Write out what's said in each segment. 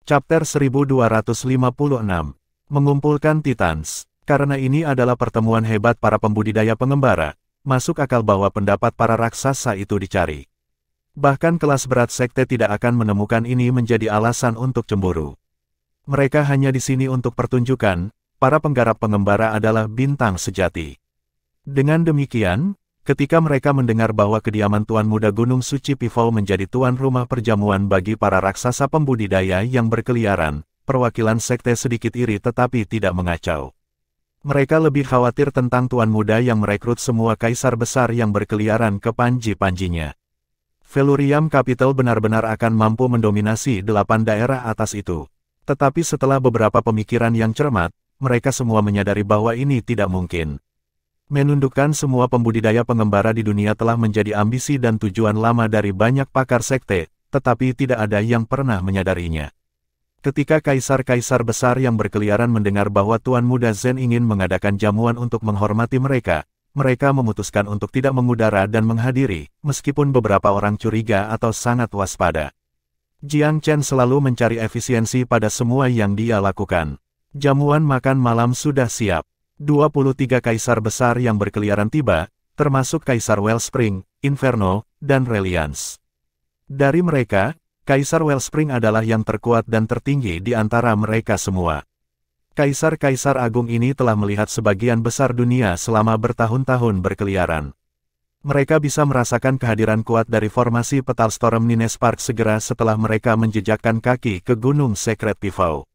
Chapter 1256. Mengumpulkan Titans. Karena ini adalah pertemuan hebat para pembudidaya pengembara, masuk akal bahwa pendapat para raksasa itu dicari. Bahkan kelas berat sekte tidak akan menemukan ini menjadi alasan untuk cemburu. Mereka hanya di sini untuk pertunjukan, para penggarap pengembara adalah bintang sejati. Dengan demikian, ketika mereka mendengar bahwa kediaman Tuan Muda Gunung Suci Pifou menjadi tuan rumah perjamuan bagi para raksasa pembudidaya yang berkeliaran, perwakilan sekte sedikit iri tetapi tidak mengacau. Mereka lebih khawatir tentang Tuan Muda yang merekrut semua kaisar besar yang berkeliaran ke panji-panjinya. Velurium Capital benar-benar akan mampu mendominasi 8 daerah atas itu. Tetapi setelah beberapa pemikiran yang cermat, mereka semua menyadari bahwa ini tidak mungkin. Menundukkan semua pembudidaya pengembara di dunia telah menjadi ambisi dan tujuan lama dari banyak pakar sekte, tetapi tidak ada yang pernah menyadarinya. Ketika kaisar-kaisar besar yang berkeliaran mendengar bahwa Tuan Muda Zen ingin mengadakan jamuan untuk menghormati mereka, mereka memutuskan untuk tidak mengudara dan menghadiri, meskipun beberapa orang curiga atau sangat waspada. Jiang Chen selalu mencari efisiensi pada semua yang dia lakukan. Jamuan makan malam sudah siap. 23 kaisar besar yang berkeliaran tiba, termasuk Kaisar Wellspring, Inferno, dan Reliance. Dari mereka, Kaisar Wellspring adalah yang terkuat dan tertinggi di antara mereka semua. Kaisar-kaisar agung ini telah melihat sebagian besar dunia selama bertahun-tahun berkeliaran. Mereka bisa merasakan kehadiran kuat dari formasi petal Storm Nines Park segera setelah mereka menjejakkan kaki ke Gunung Secret Pifou.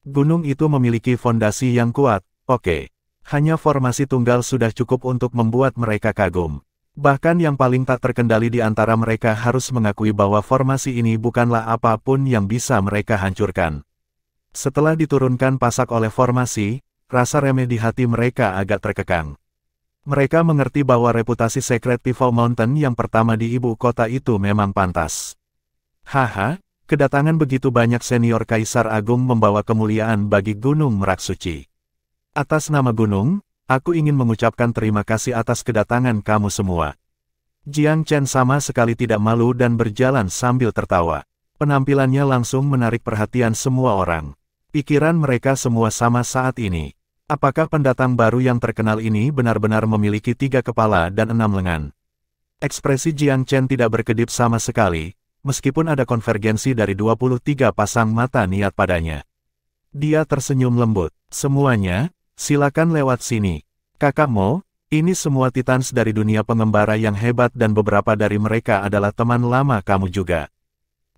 Gunung itu memiliki fondasi yang kuat, oke. Hanya formasi tunggal sudah cukup untuk membuat mereka kagum. Bahkan yang paling tak terkendali di antara mereka harus mengakui bahwa formasi ini bukanlah apapun yang bisa mereka hancurkan. Setelah diturunkan pasak oleh formasi, rasa remeh di hati mereka agak terkekang. Mereka mengerti bahwa reputasi Secret Pifou Mountain yang pertama di ibu kota itu memang pantas. Haha, kedatangan begitu banyak senior kaisar agung membawa kemuliaan bagi Gunung Merak Suci. Atas nama gunung, aku ingin mengucapkan terima kasih atas kedatangan kamu semua. Jiang Chen sama sekali tidak malu dan berjalan sambil tertawa. Penampilannya langsung menarik perhatian semua orang. Pikiran mereka semua sama saat ini. Apakah pendatang baru yang terkenal ini benar-benar memiliki 3 kepala dan 6 lengan? Ekspresi Jiang Chen tidak berkedip sama sekali, meskipun ada konvergensi dari 23 pasang mata niat padanya. Dia tersenyum lembut. Semuanya, silakan lewat sini. Kakak Mo, ini semua Titans dari dunia pengembara yang hebat dan beberapa dari mereka adalah teman lama kamu juga.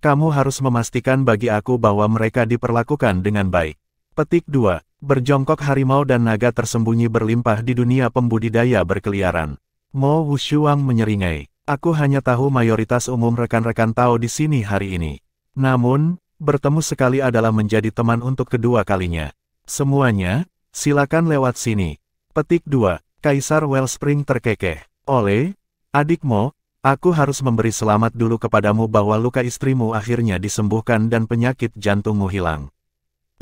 Kamu harus memastikan bagi aku bahwa mereka diperlakukan dengan baik. Petik 2. Berjongkok harimau dan naga tersembunyi berlimpah di dunia pembudidaya berkeliaran. Mo Wushuang menyeringai. Aku hanya tahu mayoritas umum rekan-rekan Tao di sini hari ini. Namun, bertemu sekali adalah menjadi teman untuk kedua kalinya. Semuanya, silakan lewat sini. Petik 2. Kaisar Wellspring terkekeh. Oleh, adik Mo, aku harus memberi selamat dulu kepadamu bahwa luka istrimu akhirnya disembuhkan dan penyakit jantungmu hilang.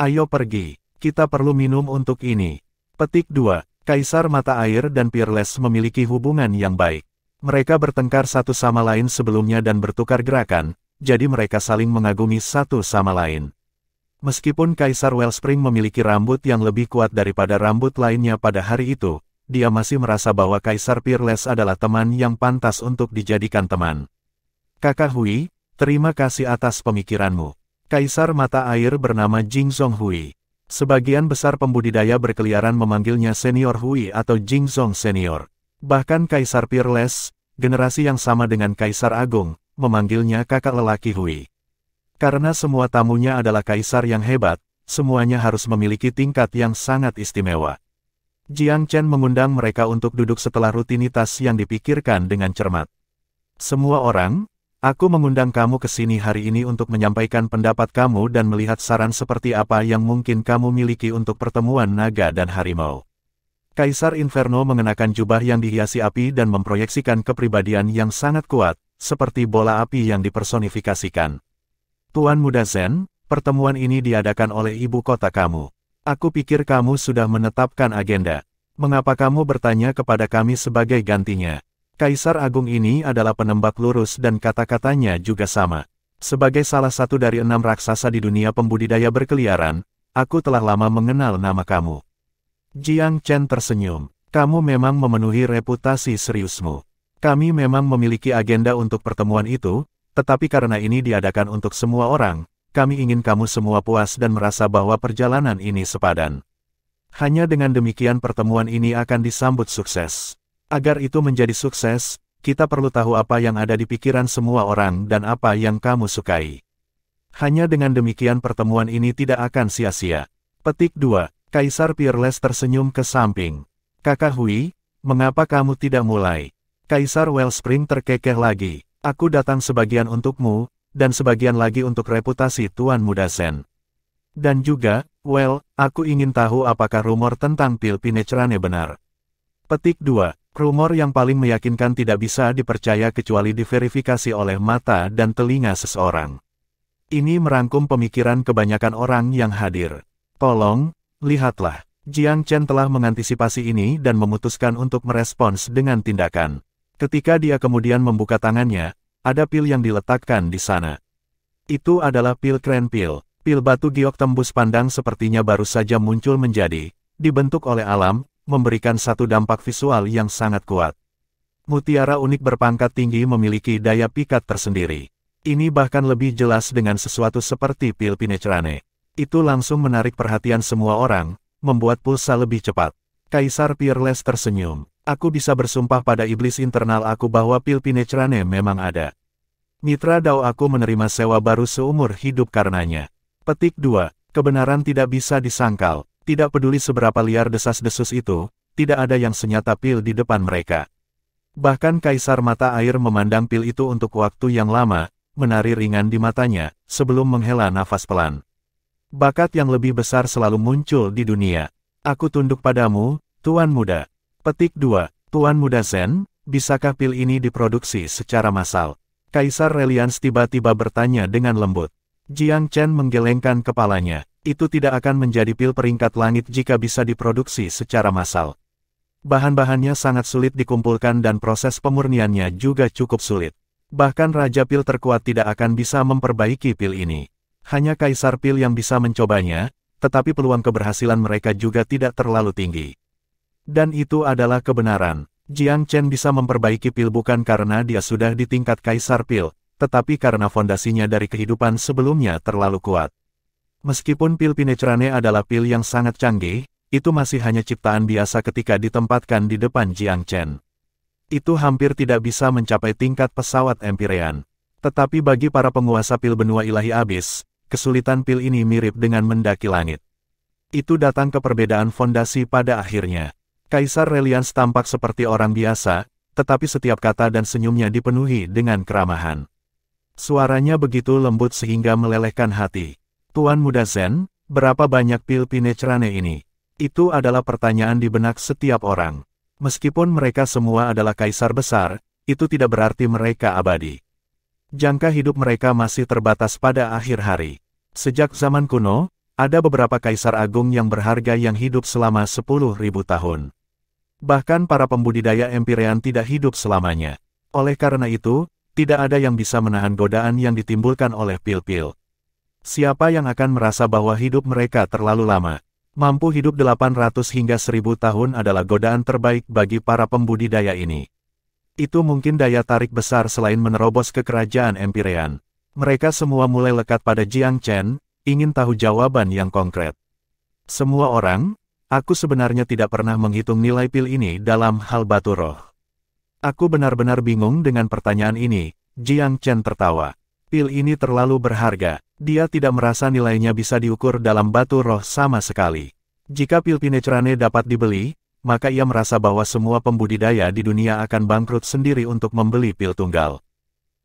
Ayo pergi, kita perlu minum untuk ini. Petik 2. Kaisar Mata Air dan Peerless memiliki hubungan yang baik. Mereka bertengkar satu sama lain sebelumnya dan bertukar gerakan, jadi mereka saling mengagumi satu sama lain. Meskipun Kaisar Wellspring memiliki rambut yang lebih kuat daripada rambut lainnya pada hari itu, dia masih merasa bahwa Kaisar Peerless adalah teman yang pantas untuk dijadikan teman. Kakak Hui, terima kasih atas pemikiranmu. Kaisar Mata Air bernama Jingzong Hui. Sebagian besar pembudidaya berkeliaran memanggilnya Senior Hui atau Jingzong Senior. Bahkan Kaisar Peerless, generasi yang sama dengan Kaisar Agung, memanggilnya kakak lelaki Hui. Karena semua tamunya adalah kaisar yang hebat, semuanya harus memiliki tingkat yang sangat istimewa. Jiang Chen mengundang mereka untuk duduk setelah rutinitas yang dipikirkan dengan cermat. Semua orang, aku mengundang kamu ke sini hari ini untuk menyampaikan pendapat kamu dan melihat saran seperti apa yang mungkin kamu miliki untuk pertemuan naga dan harimau. Kaisar Inferno mengenakan jubah yang dihiasi api dan memproyeksikan kepribadian yang sangat kuat, seperti bola api yang dipersonifikasikan. Tuan Muda Zen, pertemuan ini diadakan oleh ibu kota kamu. Aku pikir kamu sudah menetapkan agenda. Mengapa kamu bertanya kepada kami sebagai gantinya? Kaisar Agung ini adalah penembak lurus dan kata-katanya juga sama. Sebagai salah satu dari 6 raksasa di dunia pembudidaya berkeliaran, aku telah lama mengenal nama kamu. Jiang Chen tersenyum. Kamu memang memenuhi reputasi seriusmu. Kami memang memiliki agenda untuk pertemuan itu, tetapi karena ini diadakan untuk semua orang, kami ingin kamu semua puas dan merasa bahwa perjalanan ini sepadan. Hanya dengan demikian pertemuan ini akan disambut sukses. Agar itu menjadi sukses, kita perlu tahu apa yang ada di pikiran semua orang dan apa yang kamu sukai. Hanya dengan demikian pertemuan ini tidak akan sia-sia. Petik 2. Kaisar Peerless tersenyum ke samping. Kakak Hui, mengapa kamu tidak mulai? Kaisar Wellspring terkekeh lagi. Aku datang sebagian untukmu, dan sebagian lagi untuk reputasi Tuan Muda Zen. Dan juga, aku ingin tahu apakah rumor tentang pil Pinecrane benar. Petik 2. Rumor yang paling meyakinkan tidak bisa dipercaya kecuali diverifikasi oleh mata dan telinga seseorang. Ini merangkum pemikiran kebanyakan orang yang hadir. Tolong, lihatlah. Jiang Chen telah mengantisipasi ini dan memutuskan untuk merespons dengan tindakan. Ketika dia kemudian membuka tangannya, ada pil yang diletakkan di sana. Itu adalah pil Kren Pil. Pil batu giok tembus pandang sepertinya baru saja muncul menjadi, dibentuk oleh alam, memberikan satu dampak visual yang sangat kuat. Mutiara unik berpangkat tinggi memiliki daya pikat tersendiri. Ini bahkan lebih jelas dengan sesuatu seperti pil Pinecrane. Itu langsung menarik perhatian semua orang, membuat pulsa lebih cepat. Kaisar Peerless tersenyum. Aku bisa bersumpah pada iblis internal aku bahwa pil Pinecrane memang ada. Mitra Dao aku menerima sewa baru seumur hidup karenanya. Petik 2. Kebenaran tidak bisa disangkal. Tidak peduli seberapa liar desas-desus itu, tidak ada yang senyata pil di depan mereka. Bahkan Kaisar Mata Air memandang pil itu untuk waktu yang lama, menari ringan di matanya, sebelum menghela nafas pelan. Bakat yang lebih besar selalu muncul di dunia. Aku tunduk padamu, Tuan Muda. Petik 2. Tuan Muda Zen, bisakah pil ini diproduksi secara massal? Kaisar Reliance tiba-tiba bertanya dengan lembut. Jiang Chen menggelengkan kepalanya. Itu tidak akan menjadi pil peringkat langit jika bisa diproduksi secara massal. Bahan-bahannya sangat sulit dikumpulkan dan proses pemurniannya juga cukup sulit. Bahkan Raja Pil terkuat tidak akan bisa memperbaiki pil ini. Hanya Kaisar Pil yang bisa mencobanya, tetapi peluang keberhasilan mereka juga tidak terlalu tinggi. Dan itu adalah kebenaran. Jiang Chen bisa memperbaiki pil bukan karena dia sudah di tingkat Kaisar Pil, tetapi karena fondasinya dari kehidupan sebelumnya terlalu kuat. Meskipun pil Pinecrane adalah pil yang sangat canggih, itu masih hanya ciptaan biasa ketika ditempatkan di depan Jiang Chen. Itu hampir tidak bisa mencapai tingkat pesawat Empyrean. Tetapi bagi para penguasa pil benua ilahi abis, kesulitan pil ini mirip dengan mendaki langit. Itu datang ke perbedaan fondasi pada akhirnya. Kaisar Reliance tampak seperti orang biasa, tetapi setiap kata dan senyumnya dipenuhi dengan keramahan. Suaranya begitu lembut sehingga melelehkan hati. Tuan Muda Zen, berapa banyak pil Pinecrane ini? Itu adalah pertanyaan di benak setiap orang. Meskipun mereka semua adalah kaisar besar, itu tidak berarti mereka abadi. Jangka hidup mereka masih terbatas pada akhir hari. Sejak zaman kuno, ada beberapa kaisar agung yang berharga yang hidup selama 10.000 tahun. Bahkan para pembudidaya Empyrean tidak hidup selamanya. Oleh karena itu, tidak ada yang bisa menahan godaan yang ditimbulkan oleh pil-pil. Siapa yang akan merasa bahwa hidup mereka terlalu lama? Mampu hidup 800 hingga 1000 tahun adalah godaan terbaik bagi para pembudidaya ini. Itu mungkin daya tarik besar selain menerobos ke kerajaan Empyrean. Mereka semua mulai lekat pada Jiang Chen, ingin tahu jawaban yang konkret. Semua orang, aku sebenarnya tidak pernah menghitung nilai pil ini dalam hal batu roh. Aku benar-benar bingung dengan pertanyaan ini, Jiang Chen tertawa. Pil ini terlalu berharga, dia tidak merasa nilainya bisa diukur dalam batu roh sama sekali. Jika pil Pinecrane dapat dibeli, maka ia merasa bahwa semua pembudidaya di dunia akan bangkrut sendiri untuk membeli pil tunggal.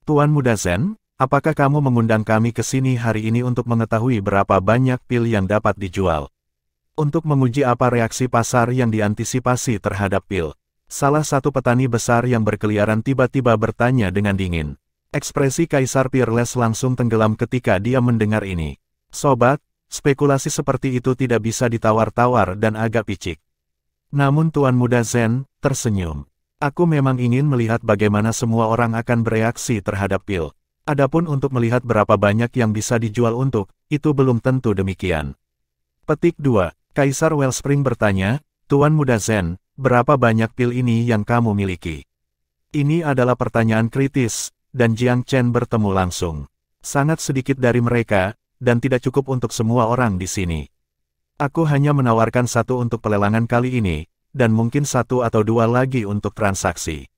Tuan Muda Zen, apakah kamu mengundang kami ke sini hari ini untuk mengetahui berapa banyak pil yang dapat dijual? Untuk menguji apa reaksi pasar yang diantisipasi terhadap pil. Salah satu petani besar yang berkeliaran tiba-tiba bertanya dengan dingin. Ekspresi Kaisar Peerless langsung tenggelam ketika dia mendengar ini. Sobat, spekulasi seperti itu tidak bisa ditawar-tawar dan agak picik. Namun Tuan Muda Zen tersenyum. Aku memang ingin melihat bagaimana semua orang akan bereaksi terhadap pil. Adapun untuk melihat berapa banyak yang bisa dijual untuk, itu belum tentu demikian. Petik 2. Kaisar Wellspring bertanya, Tuan Muda Zen, berapa banyak pil ini yang kamu miliki? Ini adalah pertanyaan kritis, dan Jiang Chen bertemu langsung. Sangat sedikit dari mereka, dan tidak cukup untuk semua orang di sini. Aku hanya menawarkan satu untuk pelelangan kali ini, dan mungkin satu atau dua lagi untuk transaksi.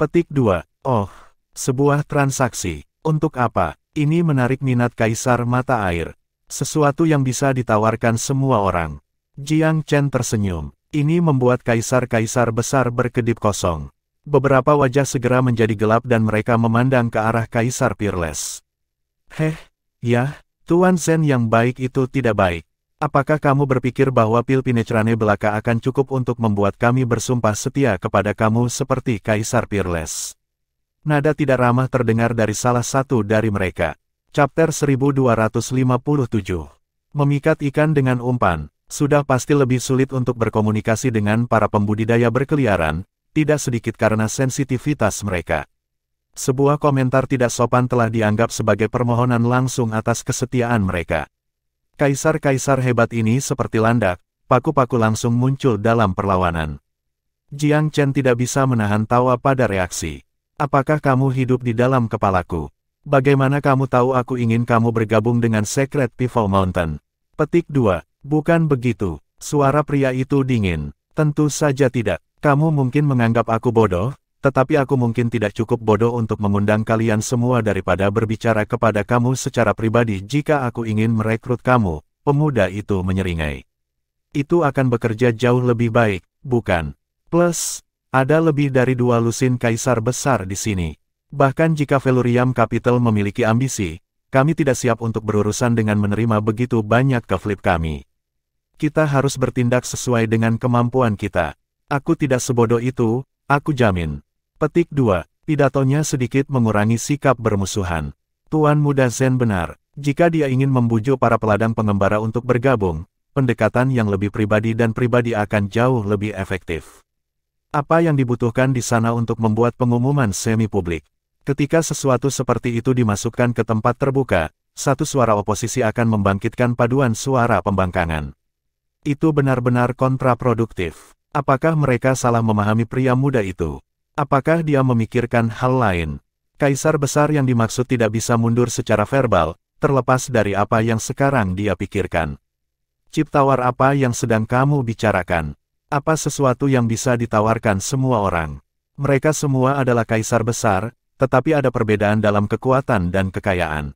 Petik 2. Oh, sebuah transaksi. Untuk apa? Ini menarik minat Kaisar Mata Air. Sesuatu yang bisa ditawarkan semua orang. Jiang Chen tersenyum. Ini membuat kaisar-kaisar besar berkedip kosong. Beberapa wajah segera menjadi gelap dan mereka memandang ke arah Kaisar Peerless. Ya, Tuan Zen yang baik itu tidak baik. Apakah kamu berpikir bahwa pil Pinecrane belaka akan cukup untuk membuat kami bersumpah setia kepada kamu seperti Kaisar Peerless? Nada tidak ramah terdengar dari salah satu dari mereka. Chapter 1257. Memikat ikan dengan umpan. Sudah pasti lebih sulit untuk berkomunikasi dengan para pembudidaya berkeliaran, tidak sedikit karena sensitivitas mereka. Sebuah komentar tidak sopan telah dianggap sebagai permohonan langsung atas kesetiaan mereka. Kaisar-kaisar hebat ini seperti landak, paku-paku langsung muncul dalam perlawanan. Jiang Chen tidak bisa menahan tawa pada reaksi. Apakah kamu hidup di dalam kepalaku? Bagaimana kamu tahu aku ingin kamu bergabung dengan Secret People Mountain? Petik 2. Bukan begitu. Suara pria itu dingin. Tentu saja tidak. Kamu mungkin menganggap aku bodoh, tetapi aku mungkin tidak cukup bodoh untuk mengundang kalian semua daripada berbicara kepada kamu secara pribadi jika aku ingin merekrut kamu. Pemuda itu menyeringai. Itu akan bekerja jauh lebih baik, bukan? Plus, ada lebih dari 2 lusin kaisar besar di sini. Bahkan jika Velurium Capital memiliki ambisi, kami tidak siap untuk berurusan dengan menerima begitu banyak keflip kami. Kita harus bertindak sesuai dengan kemampuan kita. Aku tidak sebodoh itu, aku jamin. Petik 2. Pidatonya sedikit mengurangi sikap bermusuhan. Tuan Muda Zen benar. Jika dia ingin membujuk para peladang pengembara untuk bergabung, pendekatan yang lebih pribadi dan pribadi akan jauh lebih efektif. Apa yang dibutuhkan di sana untuk membuat pengumuman semi-publik? Ketika sesuatu seperti itu dimasukkan ke tempat terbuka, satu suara oposisi akan membangkitkan paduan suara pembangkangan. Itu benar-benar kontraproduktif. Apakah mereka salah memahami pria muda itu? Apakah dia memikirkan hal lain? Kaisar besar yang dimaksud tidak bisa mundur secara verbal, terlepas dari apa yang sekarang dia pikirkan. Chip tawar apa yang sedang kamu bicarakan? Apa sesuatu yang bisa ditawarkan semua orang? Mereka semua adalah kaisar besar, tetapi ada perbedaan dalam kekuatan dan kekayaan.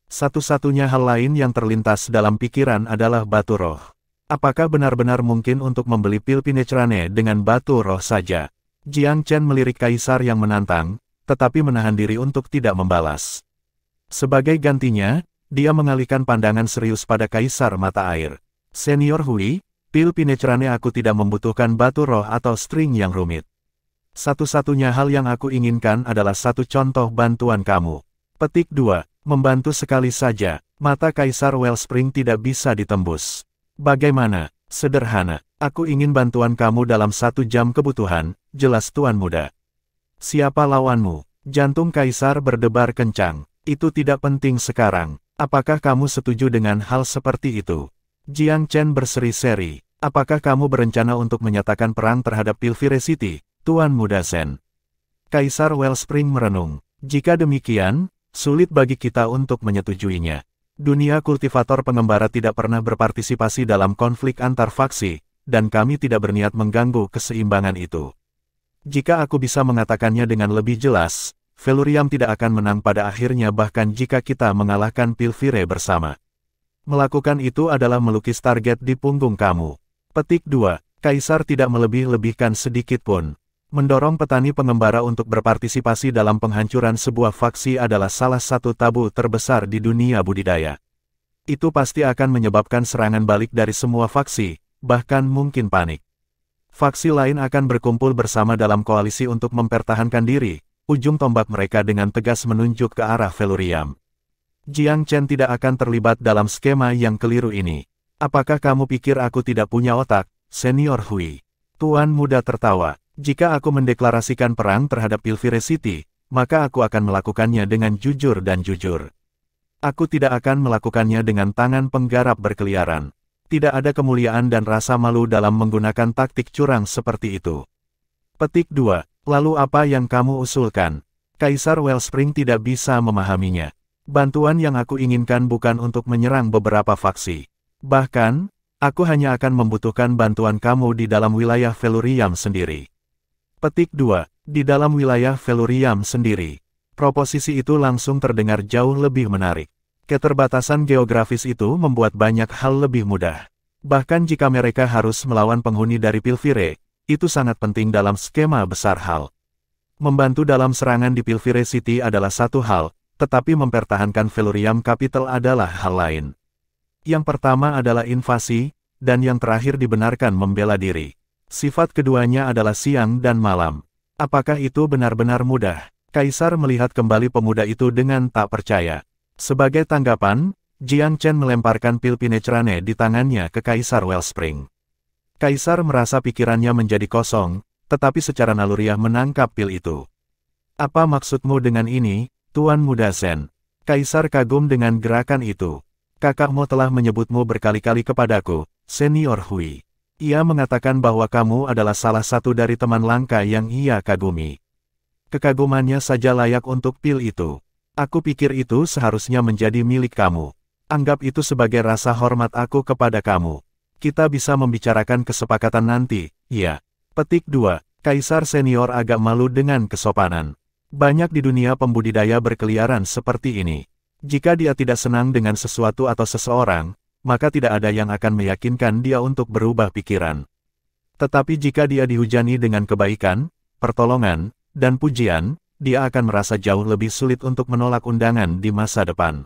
Satu-satunya hal lain yang terlintas dalam pikiran adalah batu roh. Apakah benar-benar mungkin untuk membeli pil Pinecrane dengan batu roh saja? Jiang Chen melirik kaisar yang menantang, tetapi menahan diri untuk tidak membalas. Sebagai gantinya, dia mengalihkan pandangan serius pada Kaisar Mata Air. Senior Hui, pil Pinecrane aku tidak membutuhkan batu roh atau string yang rumit. Satu-satunya hal yang aku inginkan adalah satu contoh bantuan kamu. Petik 2. Membantu sekali saja. Mata Kaisar Wellspring tidak bisa ditembus. Bagaimana? Sederhana. Aku ingin bantuan kamu dalam 1 jam kebutuhan, jelas Tuan Muda. Siapa lawanmu? Jantung Kaisar berdebar kencang. Itu tidak penting sekarang. Apakah kamu setuju dengan hal seperti itu? Jiang Chen berseri-seri. Apakah kamu berencana untuk menyatakan perang terhadap Pilvire City, Tuan Muda Zen? Kaisar Wellspring merenung. Jika demikian, sulit bagi kita untuk menyetujuinya. Dunia kultivator pengembara tidak pernah berpartisipasi dalam konflik antar faksi, dan kami tidak berniat mengganggu keseimbangan itu. Jika aku bisa mengatakannya dengan lebih jelas, Velurium tidak akan menang pada akhirnya bahkan jika kita mengalahkan Pilvire bersama. Melakukan itu adalah melukis target di punggung kamu. Petik 2. Kaisar tidak melebih-lebihkan sedikit pun. Mendorong petani pengembara untuk berpartisipasi dalam penghancuran sebuah faksi adalah salah satu tabu terbesar di dunia budidaya. Itu pasti akan menyebabkan serangan balik dari semua faksi, bahkan mungkin panik. Faksi lain akan berkumpul bersama dalam koalisi untuk mempertahankan diri, ujung tombak mereka dengan tegas menunjuk ke arah Velurium. Jiang Chen tidak akan terlibat dalam skema yang keliru ini. Apakah kamu pikir aku tidak punya otak, Senior Hui? Tuan Muda tertawa. Jika aku mendeklarasikan perang terhadap Pilvire City, maka aku akan melakukannya dengan jujur dan jujur. Aku tidak akan melakukannya dengan tangan penggarap berkeliaran. Tidak ada kemuliaan dan rasa malu dalam menggunakan taktik curang seperti itu. Petik 2. Lalu apa yang kamu usulkan? Kaisar Wellspring tidak bisa memahaminya. Bantuan yang aku inginkan bukan untuk menyerang beberapa faksi. Bahkan, aku hanya akan membutuhkan bantuan kamu di dalam wilayah Felurium sendiri. Petik 2. Di dalam wilayah Felurium sendiri. Proposisi itu langsung terdengar jauh lebih menarik. Keterbatasan geografis itu membuat banyak hal lebih mudah. Bahkan jika mereka harus melawan penghuni dari Pilvire, itu sangat penting dalam skema besar hal. Membantu dalam serangan di Pilvire City adalah satu hal, tetapi mempertahankan Felurium Capital adalah hal lain. Yang pertama adalah invasi, dan yang terakhir dibenarkan membela diri. Sifat keduanya adalah siang dan malam. Apakah itu benar-benar mudah? Kaisar melihat kembali pemuda itu dengan tak percaya. Sebagai tanggapan, Jiang Chen melemparkan pil Pinecrane di tangannya ke Kaisar Wellspring. Kaisar merasa pikirannya menjadi kosong, tetapi secara naluriah menangkap pil itu. Apa maksudmu dengan ini, Tuan Muda Zen? Kaisar kagum dengan gerakan itu. Kakakmu telah menyebutmu berkali-kali kepadaku, Senior Hui. Ia mengatakan bahwa kamu adalah salah satu dari teman langka yang ia kagumi. Kekagumannya saja layak untuk pil itu. Aku pikir itu seharusnya menjadi milik kamu. Anggap itu sebagai rasa hormat aku kepada kamu. Kita bisa membicarakan kesepakatan nanti, ya. Petik 2. Kaisar senior agak malu dengan kesopanan. Banyak di dunia pembudidaya berkeliaran seperti ini. Jika dia tidak senang dengan sesuatu atau seseorang, maka tidak ada yang akan meyakinkan dia untuk berubah pikiran. Tetapi jika dia dihujani dengan kebaikan, pertolongan, dan pujian, dia akan merasa jauh lebih sulit untuk menolak undangan di masa depan.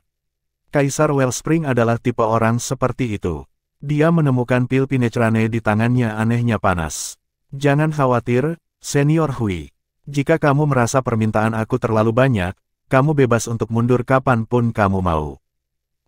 Kaisar Wellspring adalah tipe orang seperti itu. Dia menemukan pil Pinecrane di tangannya anehnya panas. Jangan khawatir, Senior Hui. Jika kamu merasa permintaan aku terlalu banyak, kamu bebas untuk mundur kapanpun kamu mau.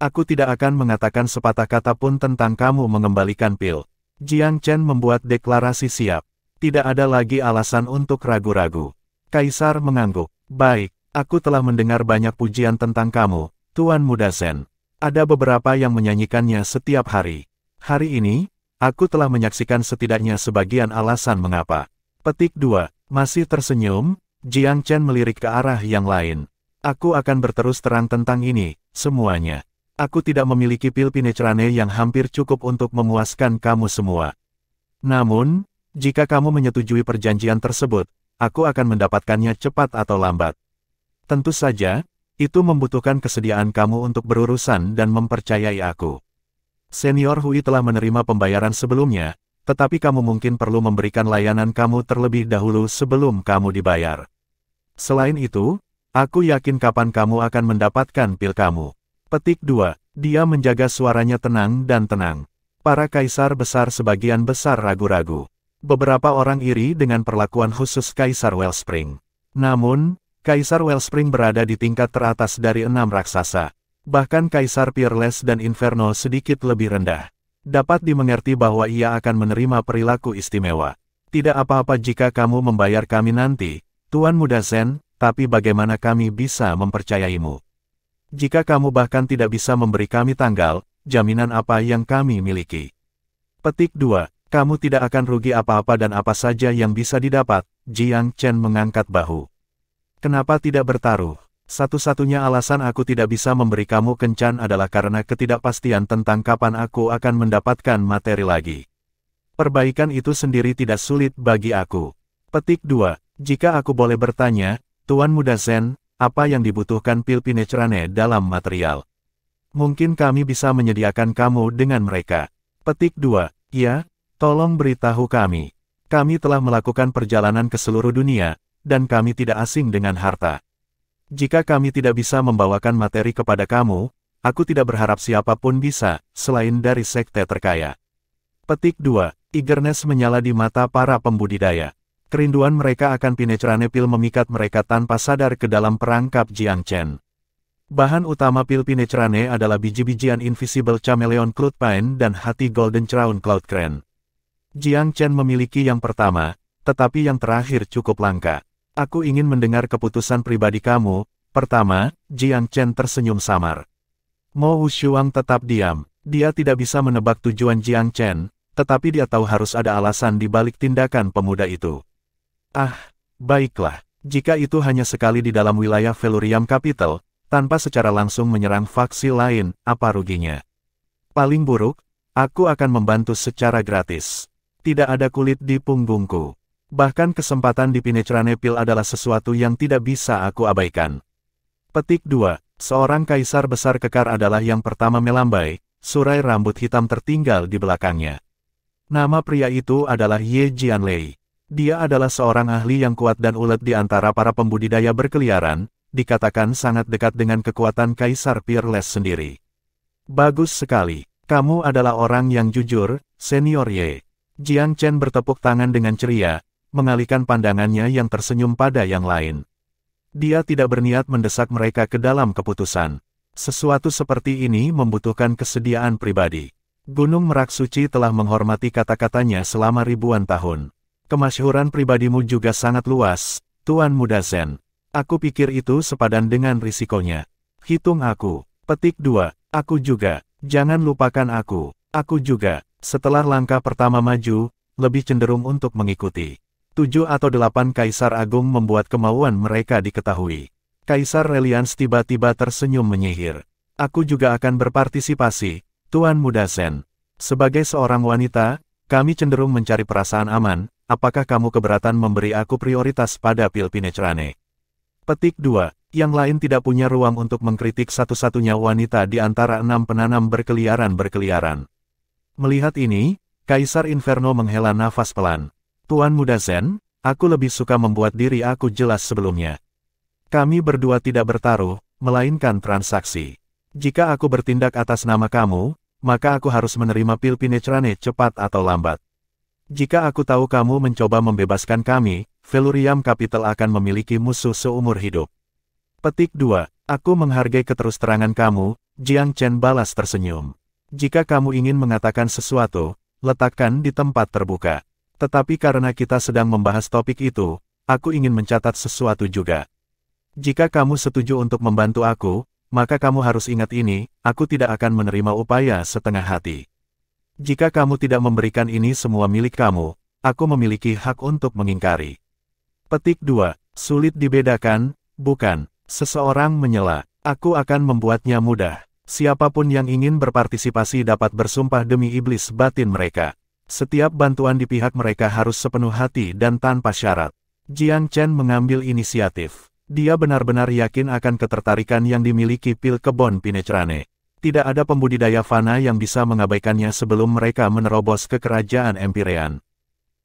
Aku tidak akan mengatakan sepatah kata pun tentang kamu mengembalikan pil. Jiang Chen membuat deklarasi siap. Tidak ada lagi alasan untuk ragu-ragu. Kaisar mengangguk. Baik, aku telah mendengar banyak pujian tentang kamu, Tuan Muda Zen. Ada beberapa yang menyanyikannya setiap hari. Hari ini, aku telah menyaksikan setidaknya sebagian alasan mengapa. Petik 2. Masih tersenyum, Jiang Chen melirik ke arah yang lain. Aku akan berterus terang tentang ini, semuanya. Aku tidak memiliki pil Pinecrane yang hampir cukup untuk memuaskan kamu semua. Namun, jika kamu menyetujui perjanjian tersebut, aku akan mendapatkannya cepat atau lambat. Tentu saja, itu membutuhkan kesediaan kamu untuk berurusan dan mempercayai aku. Senior Hui telah menerima pembayaran sebelumnya, tetapi kamu mungkin perlu memberikan layanan kamu terlebih dahulu sebelum kamu dibayar. Selain itu, aku yakin kapan kamu akan mendapatkan pil kamu. Petik 2. Dia menjaga suaranya tenang dan tenang. Para kaisar besar sebagian besar ragu-ragu. Beberapa orang iri dengan perlakuan khusus Kaisar Wellspring. Namun, Kaisar Wellspring berada di tingkat teratas dari 6 raksasa. Bahkan Kaisar Peerless dan Inferno sedikit lebih rendah. Dapat dimengerti bahwa ia akan menerima perilaku istimewa. Tidak apa-apa jika kamu membayar kami nanti, Tuan Muda Zen, tapi bagaimana kami bisa mempercayaimu? Jika kamu bahkan tidak bisa memberi kami tanggal, jaminan apa yang kami miliki? Petik 2. Kamu tidak akan rugi apa-apa dan apa saja yang bisa didapat, Jiang Chen mengangkat bahu. Kenapa tidak bertaruh? Satu-satunya alasan aku tidak bisa memberi kamu kencan adalah karena ketidakpastian tentang kapan aku akan mendapatkan materi lagi. Perbaikan itu sendiri tidak sulit bagi aku. Petik 2. Jika aku boleh bertanya, Tuan Muda Zen, apa yang dibutuhkan pil Pinecrane dalam material? Mungkin kami bisa menyediakan kamu dengan mereka. Petik 2. Ya. Tolong beritahu kami. Kami telah melakukan perjalanan ke seluruh dunia, dan kami tidak asing dengan harta. Jika kami tidak bisa membawakan materi kepada kamu, aku tidak berharap siapapun bisa, selain dari sekte terkaya. Petik 2. Eagerness menyala di mata para pembudidaya. Kerinduan mereka akan Pinecrane pil memikat mereka tanpa sadar ke dalam perangkap Jiang Chen. Bahan utama pil Pinecrane adalah biji-bijian Invisible Chameleon Cloudpine dan hati Golden Crown Cloud Crane. Jiang Chen memiliki yang pertama, tetapi yang terakhir cukup langka. Aku ingin mendengar keputusan pribadi kamu. Pertama, Jiang Chen tersenyum samar. Mo Wushuang tetap diam. Dia tidak bisa menebak tujuan Jiang Chen, tetapi dia tahu harus ada alasan di balik tindakan pemuda itu. Ah, baiklah. Jika itu hanya sekali di dalam wilayah Velurium Capital, tanpa secara langsung menyerang faksi lain, apa ruginya? Paling buruk, aku akan membantu secara gratis. Tidak ada kulit di punggungku. Bahkan kesempatan di Pinecrane Pil adalah sesuatu yang tidak bisa aku abaikan. Petik 2. Seorang kaisar besar kekar adalah yang pertama melambai, surai rambut hitam tertinggal di belakangnya. Nama pria itu adalah Ye Jianlei. Dia adalah seorang ahli yang kuat dan ulet di antara para pembudidaya berkeliaran, dikatakan sangat dekat dengan kekuatan Kaisar Peerless sendiri. Bagus sekali. Kamu adalah orang yang jujur, Senior Ye. Jiang Chen bertepuk tangan dengan ceria, mengalihkan pandangannya yang tersenyum pada yang lain. Dia tidak berniat mendesak mereka ke dalam keputusan. Sesuatu seperti ini membutuhkan kesediaan pribadi. Gunung Merak Suci telah menghormati kata-katanya selama ribuan tahun. Kemasyhuran pribadimu juga sangat luas, Tuan Muda Zen. Aku pikir itu sepadan dengan risikonya. Hitung aku. Petik 2. Aku juga. Jangan lupakan aku. Aku juga. Setelah langkah pertama maju, lebih cenderung untuk mengikuti. 7 atau 8 Kaisar Agung membuat kemauan mereka diketahui. Kaisar Reliance tiba-tiba tersenyum menyihir. Aku juga akan berpartisipasi, Tuan Muda Zen. Sebagai seorang wanita, kami cenderung mencari perasaan aman. Apakah kamu keberatan memberi aku prioritas pada Pil Pinecrane? Petik 2. Yang lain tidak punya ruang untuk mengkritik satu-satunya wanita di antara 6 penanam berkeliaran. Melihat ini, Kaisar Inferno menghela nafas pelan. Tuan Muda Zen, aku lebih suka membuat diri aku jelas sebelumnya. Kami berdua tidak bertaruh, melainkan transaksi. Jika aku bertindak atas nama kamu, maka aku harus menerima Pil Pinecrane cepat atau lambat. Jika aku tahu kamu mencoba membebaskan kami, Velurium Capital akan memiliki musuh seumur hidup. Petik 2. Aku menghargai keterus-terangan kamu, Jiang Chen balas tersenyum. Jika kamu ingin mengatakan sesuatu, letakkan di tempat terbuka. Tetapi karena kita sedang membahas topik itu, aku ingin mencatat sesuatu juga. Jika kamu setuju untuk membantu aku, maka kamu harus ingat ini, aku tidak akan menerima upaya setengah hati. Jika kamu tidak memberikan ini semua milik kamu, aku memiliki hak untuk mengingkari. Petik 2. Sulit dibedakan, bukan? Seseorang menyela. Aku akan membuatnya mudah. Siapapun yang ingin berpartisipasi dapat bersumpah demi iblis batin mereka. Setiap bantuan di pihak mereka harus sepenuh hati dan tanpa syarat. Jiang Chen mengambil inisiatif. Dia benar-benar yakin akan ketertarikan yang dimiliki Pil Kebon Pinecrane. Tidak ada pembudidaya fana yang bisa mengabaikannya sebelum mereka menerobos ke kerajaan Empirean.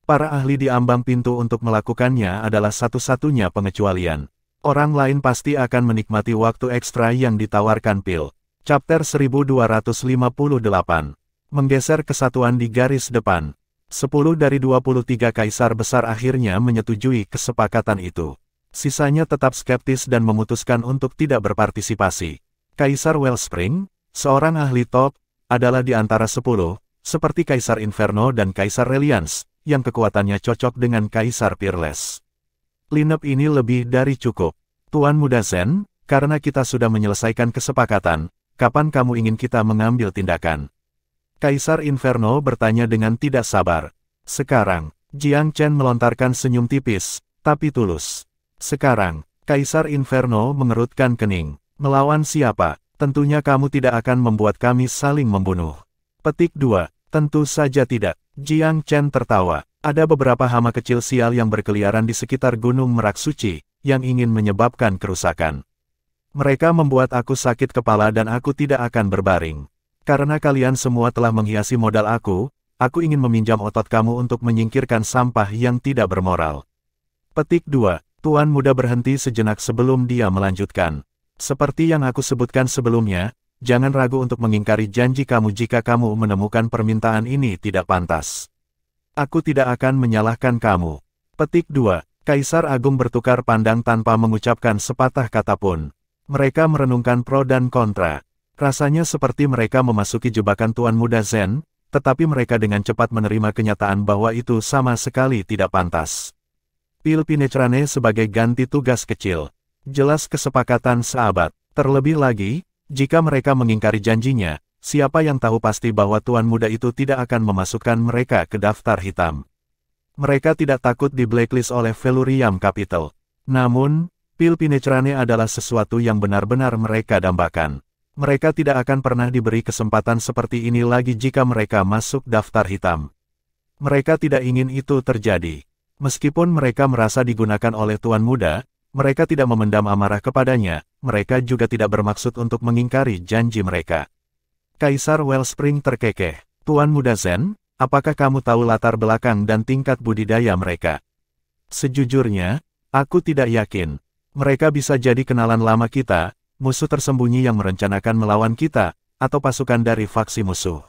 Para ahli di ambang pintu untuk melakukannya adalah satu-satunya pengecualian. Orang lain pasti akan menikmati waktu ekstra yang ditawarkan Pil. Chapter 1258. Menggeser kesatuan di garis depan. 10 dari 23 kaisar besar akhirnya menyetujui kesepakatan itu. Sisanya tetap skeptis dan memutuskan untuk tidak berpartisipasi. Kaisar Wellspring, seorang ahli top, adalah di antara 10, seperti Kaisar Inferno dan Kaisar Reliance, yang kekuatannya cocok dengan Kaisar Peerless. Lineup ini lebih dari cukup. Tuan Muda Zen, karena kita sudah menyelesaikan kesepakatan, kapan kamu ingin kita mengambil tindakan? Kaisar Inferno bertanya dengan tidak sabar. Sekarang, Jiang Chen melontarkan senyum tipis, tapi tulus. Sekarang, Kaisar Inferno mengerutkan kening. Melawan siapa? Tentunya kamu tidak akan membuat kami saling membunuh. Petik 2. Tentu saja tidak. Jiang Chen tertawa. Ada beberapa hama kecil sial yang berkeliaran di sekitar Gunung Merak Suci, yang ingin menyebabkan kerusakan. Mereka membuat aku sakit kepala dan aku tidak akan berbaring. Karena kalian semua telah menghiasi modal aku ingin meminjam otot kamu untuk menyingkirkan sampah yang tidak bermoral. Petik 2. Tuan Muda berhenti sejenak sebelum dia melanjutkan. Seperti yang aku sebutkan sebelumnya, jangan ragu untuk mengingkari janji kamu jika kamu menemukan permintaan ini tidak pantas. Aku tidak akan menyalahkan kamu. Petik 2. Kaisar Agung bertukar pandang tanpa mengucapkan sepatah kata pun. Mereka merenungkan pro dan kontra. Rasanya seperti mereka memasuki jebakan Tuan Muda Zen, tetapi mereka dengan cepat menerima kenyataan bahwa itu sama sekali tidak pantas. Pil Pinetrane sebagai ganti tugas kecil. Jelas kesepakatan sahabat. Terlebih lagi, jika mereka mengingkari janjinya, siapa yang tahu pasti bahwa tuan muda itu tidak akan memasukkan mereka ke daftar hitam. Mereka tidak takut di blacklist oleh Felurium Capital. Namun, Pil Pinetrane adalah sesuatu yang benar-benar mereka dambakan. Mereka tidak akan pernah diberi kesempatan seperti ini lagi jika mereka masuk daftar hitam. Mereka tidak ingin itu terjadi. Meskipun mereka merasa digunakan oleh tuan muda, mereka tidak memendam amarah kepadanya, mereka juga tidak bermaksud untuk mengingkari janji mereka. Kaisar Wellspring terkekeh. Tuan muda Zen, apakah kamu tahu latar belakang dan tingkat budidaya mereka? Sejujurnya, aku tidak yakin. Mereka bisa jadi kenalan lama kita, musuh tersembunyi yang merencanakan melawan kita, atau pasukan dari faksi musuh.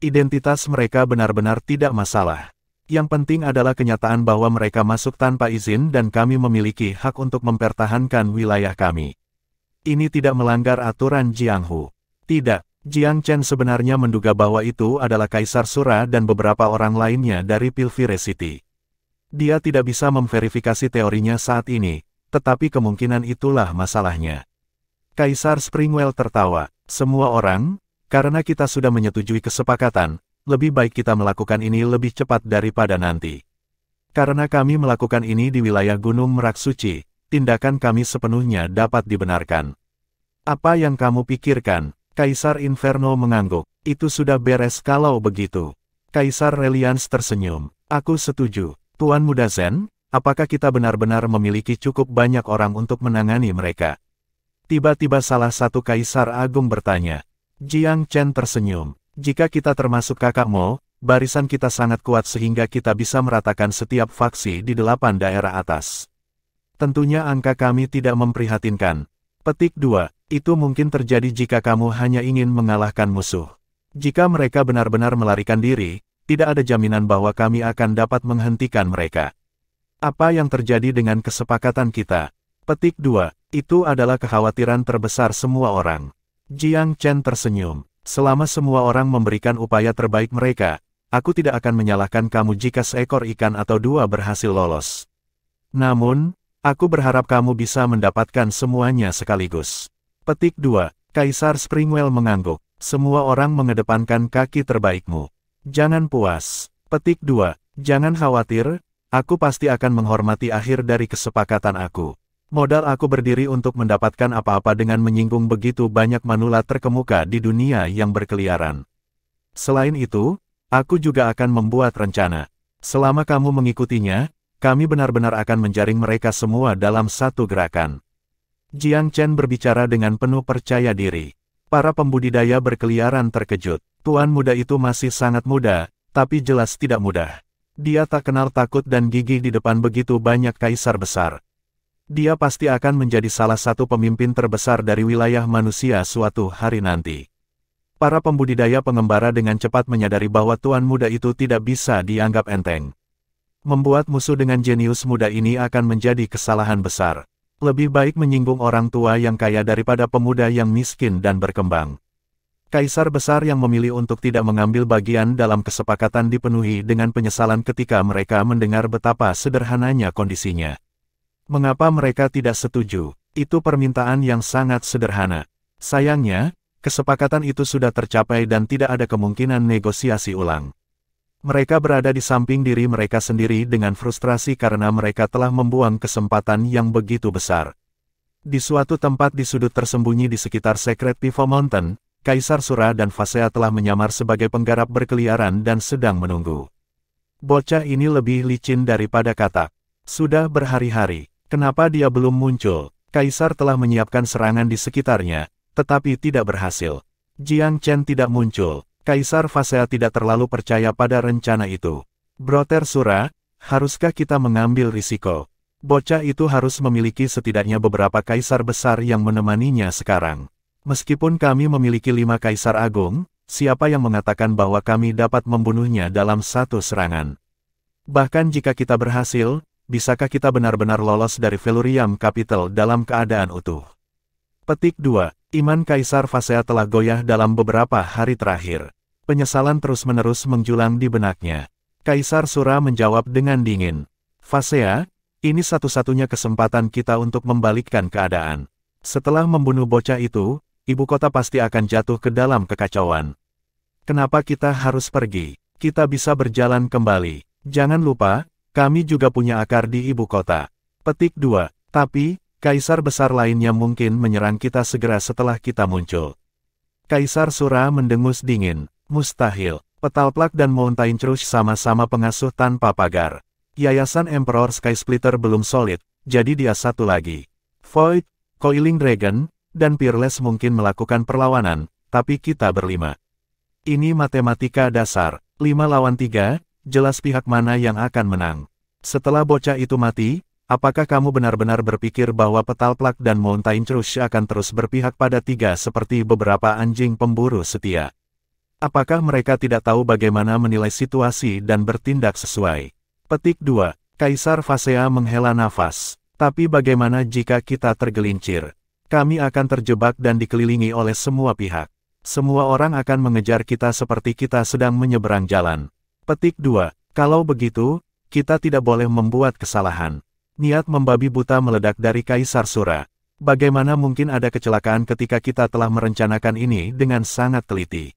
Identitas mereka benar-benar tidak masalah. Yang penting adalah kenyataan bahwa mereka masuk tanpa izin dan kami memiliki hak untuk mempertahankan wilayah kami. Ini tidak melanggar aturan Jianghu. Tidak, Jiang Chen sebenarnya menduga bahwa itu adalah Kaisar Sura dan beberapa orang lainnya dari Pilvire City. Dia tidak bisa memverifikasi teorinya saat ini, tetapi kemungkinan itulah masalahnya. Kaisar Springwell tertawa. Semua orang, karena kita sudah menyetujui kesepakatan, lebih baik kita melakukan ini lebih cepat daripada nanti. Karena kami melakukan ini di wilayah Gunung Merak Suci, tindakan kami sepenuhnya dapat dibenarkan. Apa yang kamu pikirkan? Kaisar Inferno mengangguk. Itu sudah beres kalau begitu. Kaisar Reliance tersenyum. Aku setuju. Tuan muda Zen, apakah kita benar-benar memiliki cukup banyak orang untuk menangani mereka? Tiba-tiba salah satu Kaisar Agung bertanya. Jiang Chen tersenyum. Jika kita termasuk kakak Mo, barisan kita sangat kuat sehingga kita bisa meratakan setiap faksi di 8 daerah atas. Tentunya angka kami tidak memprihatinkan. Petik 2. Itu mungkin terjadi jika kamu hanya ingin mengalahkan musuh. Jika mereka benar-benar melarikan diri, tidak ada jaminan bahwa kami akan dapat menghentikan mereka. Apa yang terjadi dengan kesepakatan kita? Petik 2. Itu adalah kekhawatiran terbesar semua orang. Jiang Chen tersenyum. Selama semua orang memberikan upaya terbaik mereka, aku tidak akan menyalahkan kamu jika seekor ikan atau 2 berhasil lolos. Namun, aku berharap kamu bisa mendapatkan semuanya sekaligus. Petik 2. Kaisar Springwell mengangguk. Semua orang mengedepankan kaki terbaikmu. Jangan puas. Petik 2. Jangan khawatir, aku pasti akan menghormati akhir dari kesepakatan aku. Modal aku berdiri untuk mendapatkan apa-apa dengan menyinggung begitu banyak manulat terkemuka di dunia yang berkeliaran. Selain itu, aku juga akan membuat rencana. Selama kamu mengikutinya, kami benar-benar akan menjaring mereka semua dalam satu gerakan. Jiang Chen berbicara dengan penuh percaya diri. Para pembudidaya berkeliaran terkejut. Tuan muda itu masih sangat muda, tapi jelas tidak mudah. Dia tak kenal takut dan gigih di depan begitu banyak kaisar besar. Dia pasti akan menjadi salah satu pemimpin terbesar dari wilayah manusia suatu hari nanti. Para pembudidaya pengembara dengan cepat menyadari bahwa tuan muda itu tidak bisa dianggap enteng. Membuat musuh dengan jenius muda ini akan menjadi kesalahan besar. Lebih baik menyinggung orang tua yang kaya daripada pemuda yang miskin dan berkembang. Kaisar besar yang memilih untuk tidak mengambil bagian dalam kesepakatan dipenuhi dengan penyesalan ketika mereka mendengar betapa sederhananya kondisinya. Mengapa mereka tidak setuju? Itu permintaan yang sangat sederhana. Sayangnya, kesepakatan itu sudah tercapai dan tidak ada kemungkinan negosiasi ulang. Mereka berada di samping diri mereka sendiri dengan frustrasi karena mereka telah membuang kesempatan yang begitu besar. Di suatu tempat di sudut tersembunyi di sekitar Secret Pivot Mountain, Kaisar Sura dan Fasea telah menyamar sebagai penggarap berkeliaran dan sedang menunggu. Bocah ini lebih licin daripada katak. Sudah berhari-hari. Kenapa dia belum muncul? Kaisar telah menyiapkan serangan di sekitarnya, tetapi tidak berhasil. Jiang Chen tidak muncul. Kaisar Fasea tidak terlalu percaya pada rencana itu. Broter Sura, haruskah kita mengambil risiko? Bocah itu harus memiliki setidaknya beberapa kaisar besar yang menemaninya sekarang. Meskipun kami memiliki 5 kaisar agung, siapa yang mengatakan bahwa kami dapat membunuhnya dalam satu serangan? Bahkan jika kita berhasil, bisakah kita benar-benar lolos dari Felurium Capital dalam keadaan utuh? Petik 2. Iman Kaisar Fasea telah goyah dalam beberapa hari terakhir. Penyesalan terus-menerus menjulang di benaknya. Kaisar Sura menjawab dengan dingin. Fasea, Ini satu-satunya kesempatan kita untuk membalikkan keadaan. Setelah membunuh bocah itu, ibu kota pasti akan jatuh ke dalam kekacauan. Kenapa kita harus pergi? Kita bisa berjalan kembali. Jangan lupa, kami juga punya akar di ibu kota. Petik 2. Tapi, kaisar besar lainnya mungkin menyerang kita segera setelah kita muncul. Kaisar Sura mendengus dingin. Mustahil. Petal Plak dan Mountain Trush sama-sama pengasuh tanpa pagar. Yayasan Emperor Sky Splitter belum solid, jadi dia satu lagi. Void, Coiling Dragon, dan Peerless mungkin melakukan perlawanan, tapi kita berlima. Ini matematika dasar. 5 lawan 3, jelas pihak mana yang akan menang. Setelah bocah itu mati, apakah kamu benar-benar berpikir bahwa Petal Plak dan Mountain Trush akan terus berpihak pada 3 seperti beberapa anjing pemburu setia? Apakah mereka tidak tahu bagaimana menilai situasi dan bertindak sesuai? Petik 2. Kaisar Phasea menghela nafas. Tapi bagaimana jika kita tergelincir? Kami akan terjebak dan dikelilingi oleh semua pihak. Semua orang akan mengejar kita seperti kita sedang menyeberang jalan. Petik 2. Kalau begitu, kita tidak boleh membuat kesalahan. Niat membabi buta meledak dari Kaisar Sura. Bagaimana mungkin ada kecelakaan ketika kita telah merencanakan ini dengan sangat teliti?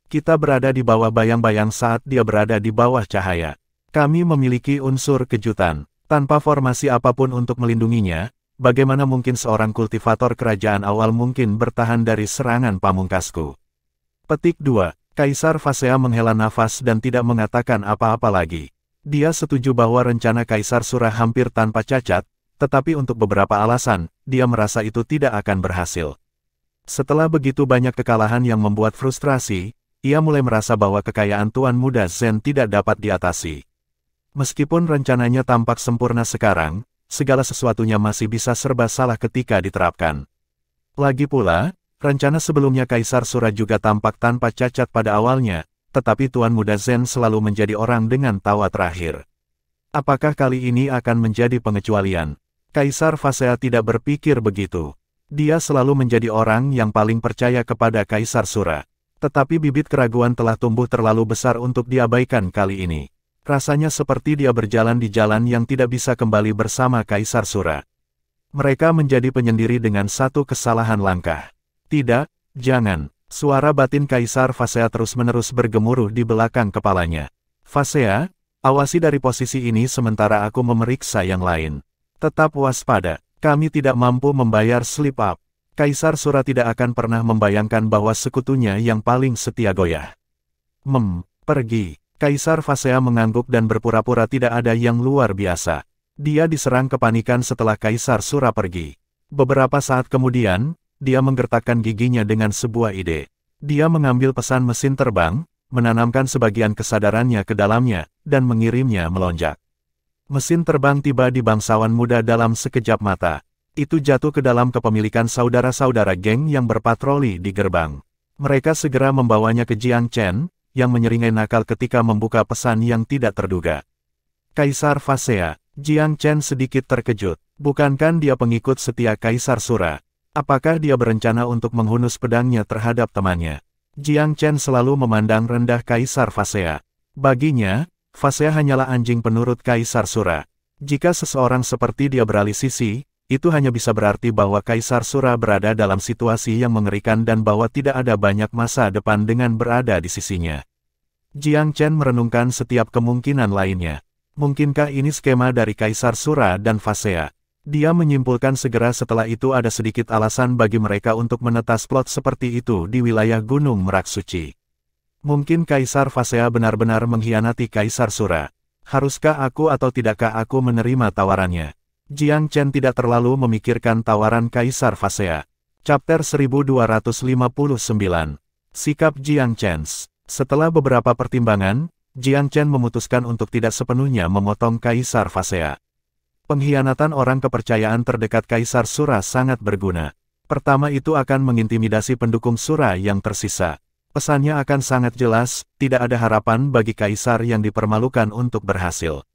Kita berada di bawah bayang-bayang saat dia berada di bawah cahaya. Kami memiliki unsur kejutan. Tanpa formasi apapun untuk melindunginya, bagaimana mungkin seorang kultivator kerajaan awal mungkin bertahan dari serangan pamungkasku? Petik 2. Kaisar Phasea menghela nafas dan tidak mengatakan apa-apa lagi. Dia setuju bahwa rencana Kaisar Sura hampir tanpa cacat, tetapi untuk beberapa alasan, dia merasa itu tidak akan berhasil. Setelah begitu banyak kekalahan yang membuat frustrasi, ia mulai merasa bahwa kekayaan Tuan Muda Zen tidak dapat diatasi. Meskipun rencananya tampak sempurna sekarang, segala sesuatunya masih bisa serba salah ketika diterapkan. Lagi pula, rencana sebelumnya Kaisar Sura juga tampak tanpa cacat pada awalnya, tetapi Tuan Muda Zen selalu menjadi orang dengan tawa terakhir. Apakah kali ini akan menjadi pengecualian? Kaisar Phasea tidak berpikir begitu. Dia selalu menjadi orang yang paling percaya kepada Kaisar Sura. Tetapi bibit keraguan telah tumbuh terlalu besar untuk diabaikan kali ini. Rasanya seperti dia berjalan di jalan yang tidak bisa kembali bersama Kaisar Sura. Mereka menjadi penyendiri dengan satu kesalahan langkah. Tidak, jangan. Suara batin Kaisar Phasea terus-menerus bergemuruh di belakang kepalanya. Phasea, awasi dari posisi ini sementara aku memeriksa yang lain. Tetap waspada, kami tidak mampu membayar slip up. Kaisar Sura tidak akan pernah membayangkan bahwa sekutunya yang paling setia goyah. Pergi. Kaisar Phasea mengangguk dan berpura-pura tidak ada yang luar biasa. Dia diserang kepanikan setelah Kaisar Sura pergi. Beberapa saat kemudian, dia menggertakkan giginya dengan sebuah ide. Dia mengambil pesan mesin terbang, menanamkan sebagian kesadarannya ke dalamnya, dan mengirimnya melonjak. Mesin terbang tiba di bangsawan muda dalam sekejap mata. Itu jatuh ke dalam kepemilikan saudara-saudara geng yang berpatroli di gerbang. Mereka segera membawanya ke Jiang Chen, yang menyeringai nakal ketika membuka pesan yang tidak terduga. Kaisar Phasea, Jiang Chen sedikit terkejut. Bukankah dia pengikut setia Kaisar Sura? Apakah dia berencana untuk menghunus pedangnya terhadap temannya? Jiang Chen selalu memandang rendah Kaisar Phasea. Baginya, Phasea hanyalah anjing penurut Kaisar Sura. Jika seseorang seperti dia beralih sisi, itu hanya bisa berarti bahwa Kaisar Sura berada dalam situasi yang mengerikan dan bahwa tidak ada banyak masa depan dengan berada di sisinya. Jiang Chen merenungkan setiap kemungkinan lainnya. Mungkinkah ini skema dari Kaisar Sura dan Phasea? Dia menyimpulkan segera setelah itu ada sedikit alasan bagi mereka untuk menetas plot seperti itu di wilayah Gunung Merak Suci. Mungkin Kaisar Phasea benar-benar mengkhianati Kaisar Sura. Haruskah aku atau tidakkah aku menerima tawarannya? Jiang Chen tidak terlalu memikirkan tawaran Kaisar Phasea. Chapter 1259. Sikap Jiang Chen. Setelah beberapa pertimbangan, Jiang Chen memutuskan untuk tidak sepenuhnya memotong Kaisar Phasea. Pengkhianatan orang kepercayaan terdekat Kaisar Sura sangat berguna. Pertama itu akan mengintimidasi pendukung Sura yang tersisa. Pesannya akan sangat jelas, tidak ada harapan bagi Kaisar yang dipermalukan untuk berhasil.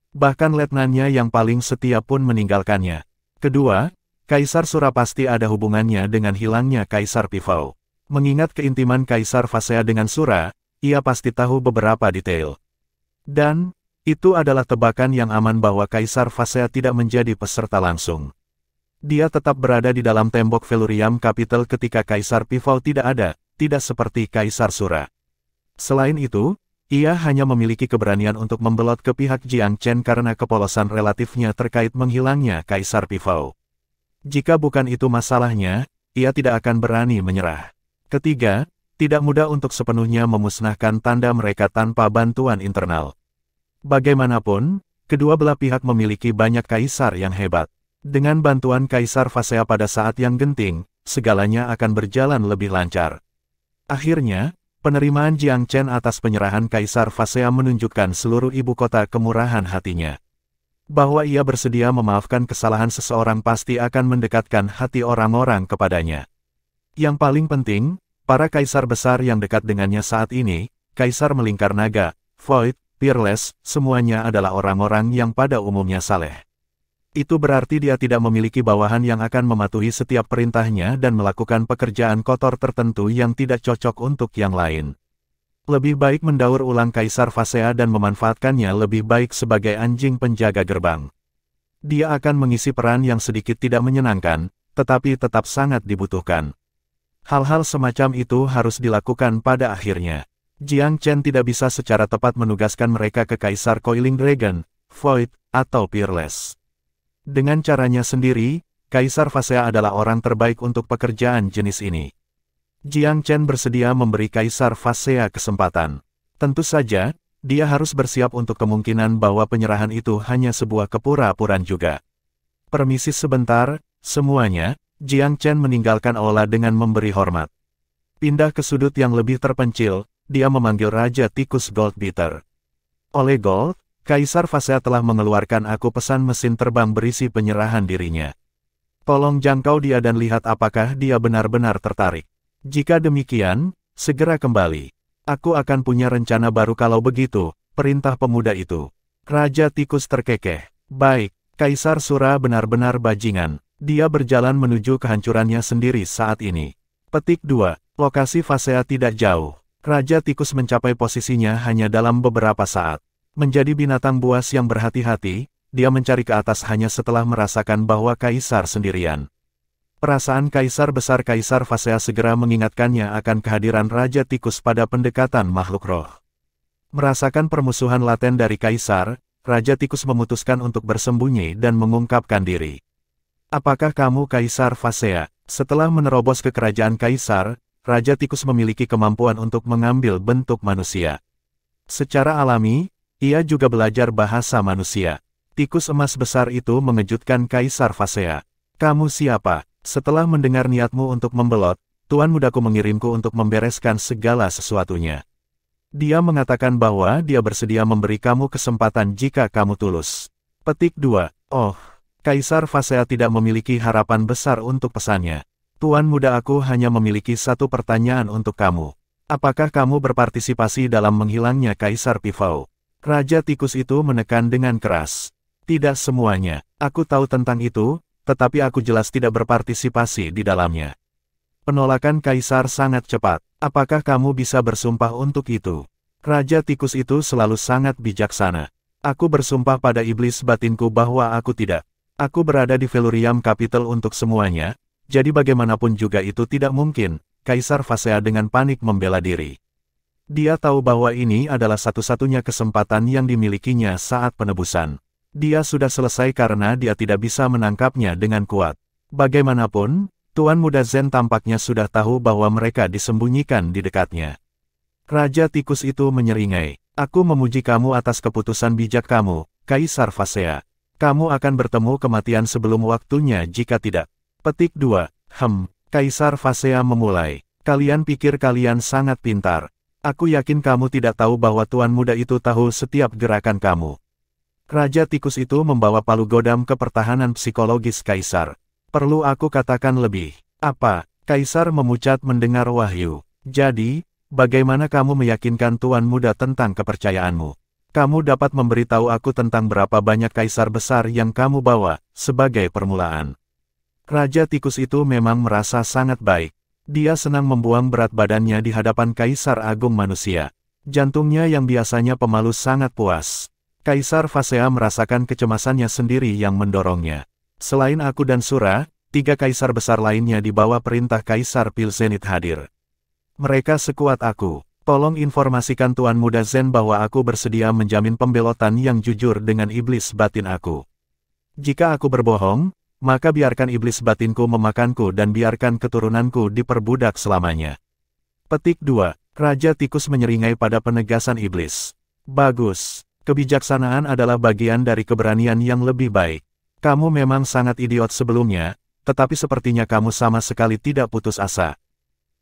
Bahkan letnannya yang paling setia pun meninggalkannya. Kedua, Kaisar Sura pasti ada hubungannya dengan hilangnya Kaisar Pifau. Mengingat keintiman Kaisar Phasea dengan Sura, ia pasti tahu beberapa detail. Dan, Itu adalah tebakan yang aman bahwa Kaisar Phasea tidak menjadi peserta langsung. Dia tetap berada di dalam tembok Velurium Capital ketika Kaisar Pivau tidak ada, tidak seperti Kaisar Sura. Selain itu, ia hanya memiliki keberanian untuk membelot ke pihak Jiang Chen karena kepolosan relatifnya terkait menghilangnya Kaisar Pivau. Jika bukan itu masalahnya, ia tidak akan berani menyerah. Ketiga, tidak mudah untuk sepenuhnya memusnahkan tanda mereka tanpa bantuan internal. Bagaimanapun, kedua belah pihak memiliki banyak kaisar yang hebat. Dengan bantuan Kaisar Phasea pada saat yang genting, segalanya akan berjalan lebih lancar. Akhirnya, penerimaan Jiang Chen atas penyerahan Kaisar Phasea menunjukkan seluruh ibu kota kemurahan hatinya. Bahwa ia bersedia memaafkan kesalahan seseorang pasti akan mendekatkan hati orang-orang kepadanya. Yang paling penting, para kaisar besar yang dekat dengannya saat ini, Kaisar Melingkar Naga, Void, Peerless, semuanya adalah orang-orang yang pada umumnya saleh. Itu berarti dia tidak memiliki bawahan yang akan mematuhi setiap perintahnya dan melakukan pekerjaan kotor tertentu yang tidak cocok untuk yang lain. Lebih baik mendaur ulang Kaisar Phasea dan memanfaatkannya lebih baik sebagai anjing penjaga gerbang. Dia akan mengisi peran yang sedikit tidak menyenangkan, tetapi tetap sangat dibutuhkan. Hal-hal semacam itu harus dilakukan pada akhirnya. Jiang Chen tidak bisa secara tepat menugaskan mereka ke Kaisar Coiling Dragon, Void, atau Peerless. Dengan caranya sendiri, Kaisar Phasea adalah orang terbaik untuk pekerjaan jenis ini. Jiang Chen bersedia memberi Kaisar Phasea kesempatan. Tentu saja, dia harus bersiap untuk kemungkinan bahwa penyerahan itu hanya sebuah kepura-puraan juga. Permisi sebentar, semuanya. Jiang Chen meninggalkan aula dengan memberi hormat. Pindah ke sudut yang lebih terpencil, dia memanggil Raja Tikus Goldbeater. Oleh Gold, Kaisar Phasea telah mengeluarkan aku pesan mesin terbang berisi penyerahan dirinya. Tolong jangkau dia dan lihat apakah dia benar-benar tertarik. Jika demikian, segera kembali. Aku akan punya rencana baru kalau begitu, perintah pemuda itu. Raja Tikus terkekeh. Baik, Kaisar Sura benar-benar bajingan. Dia berjalan menuju kehancurannya sendiri saat ini. Petik 2. Lokasi Phasea tidak jauh. Raja Tikus mencapai posisinya hanya dalam beberapa saat. Menjadi binatang buas yang berhati-hati, dia mencari ke atas hanya setelah merasakan bahwa Kaisar sendirian. Perasaan Kaisar besar Kaisar Phasea segera mengingatkannya akan kehadiran Raja Tikus pada pendekatan makhluk roh. Merasakan permusuhan laten dari Kaisar, Raja Tikus memutuskan untuk bersembunyi dan mengungkapkan diri. Apakah kamu Kaisar Phasea? Setelah menerobos ke kerajaan Kaisar, Raja Tikus memiliki kemampuan untuk mengambil bentuk manusia. Secara alami, ia juga belajar bahasa manusia. Tikus emas besar itu mengejutkan Kaisar Phasea. Kamu siapa? Setelah mendengar niatmu untuk membelot, Tuan Mudaku mengirimku untuk membereskan segala sesuatunya. Dia mengatakan bahwa dia bersedia memberi kamu kesempatan jika kamu tulus. Petik 2. Oh, Kaisar Phasea tidak memiliki harapan besar untuk pesannya. Tuan muda aku hanya memiliki satu pertanyaan untuk kamu. Apakah kamu berpartisipasi dalam menghilangnya Kaisar Pivau? Raja Tikus itu menekan dengan keras. Tidak semuanya. Aku tahu tentang itu, tetapi aku jelas tidak berpartisipasi di dalamnya. Penolakan Kaisar sangat cepat. Apakah kamu bisa bersumpah untuk itu? Raja Tikus itu selalu sangat bijaksana. Aku bersumpah pada iblis batinku bahwa aku tidak. Aku berada di Velurium Capital untuk semuanya, jadi bagaimanapun juga itu tidak mungkin. Kaisar Phasea dengan panik membela diri. Dia tahu bahwa ini adalah satu-satunya kesempatan yang dimilikinya saat penebusan. Dia sudah selesai karena dia tidak bisa menangkapnya dengan kuat. Bagaimanapun, Tuan Muda Zen tampaknya sudah tahu bahwa mereka disembunyikan di dekatnya. Raja Tikus itu menyeringai. Aku memuji kamu atas keputusan bijak kamu, Kaisar Phasea. Kamu akan bertemu kematian sebelum waktunya jika tidak. Petik 2. Kaisar Phasea memulai. Kalian pikir kalian sangat pintar. Aku yakin kamu tidak tahu bahwa Tuan Muda itu tahu setiap gerakan kamu. Raja Tikus itu membawa palu godam ke pertahanan psikologis Kaisar. Perlu aku katakan lebih? Apa? Kaisar memucat mendengar wahyu. Jadi, bagaimana kamu meyakinkan Tuan Muda tentang kepercayaanmu? Kamu dapat memberitahu aku tentang berapa banyak kaisar besar yang kamu bawa, sebagai permulaan. Raja Tikus itu memang merasa sangat baik. Dia senang membuang berat badannya di hadapan Kaisar Agung manusia. Jantungnya yang biasanya pemalu sangat puas. Kaisar Phasea merasakan kecemasannya sendiri yang mendorongnya. Selain aku dan Sura, 3 kaisar besar lainnya di bawah perintah Kaisar Pilzenit hadir. Mereka sekuat aku. Tolong informasikan Tuan Muda Zen bahwa aku bersedia menjamin pembelotan yang jujur dengan iblis batin aku. Jika aku berbohong, maka biarkan iblis batinku memakanku dan biarkan keturunanku diperbudak selamanya. Petik 2. Raja Tikus menyeringai pada penegasan iblis. Bagus. Kebijaksanaan adalah bagian dari keberanian yang lebih baik. Kamu memang sangat idiot sebelumnya, tetapi sepertinya kamu sama sekali tidak putus asa.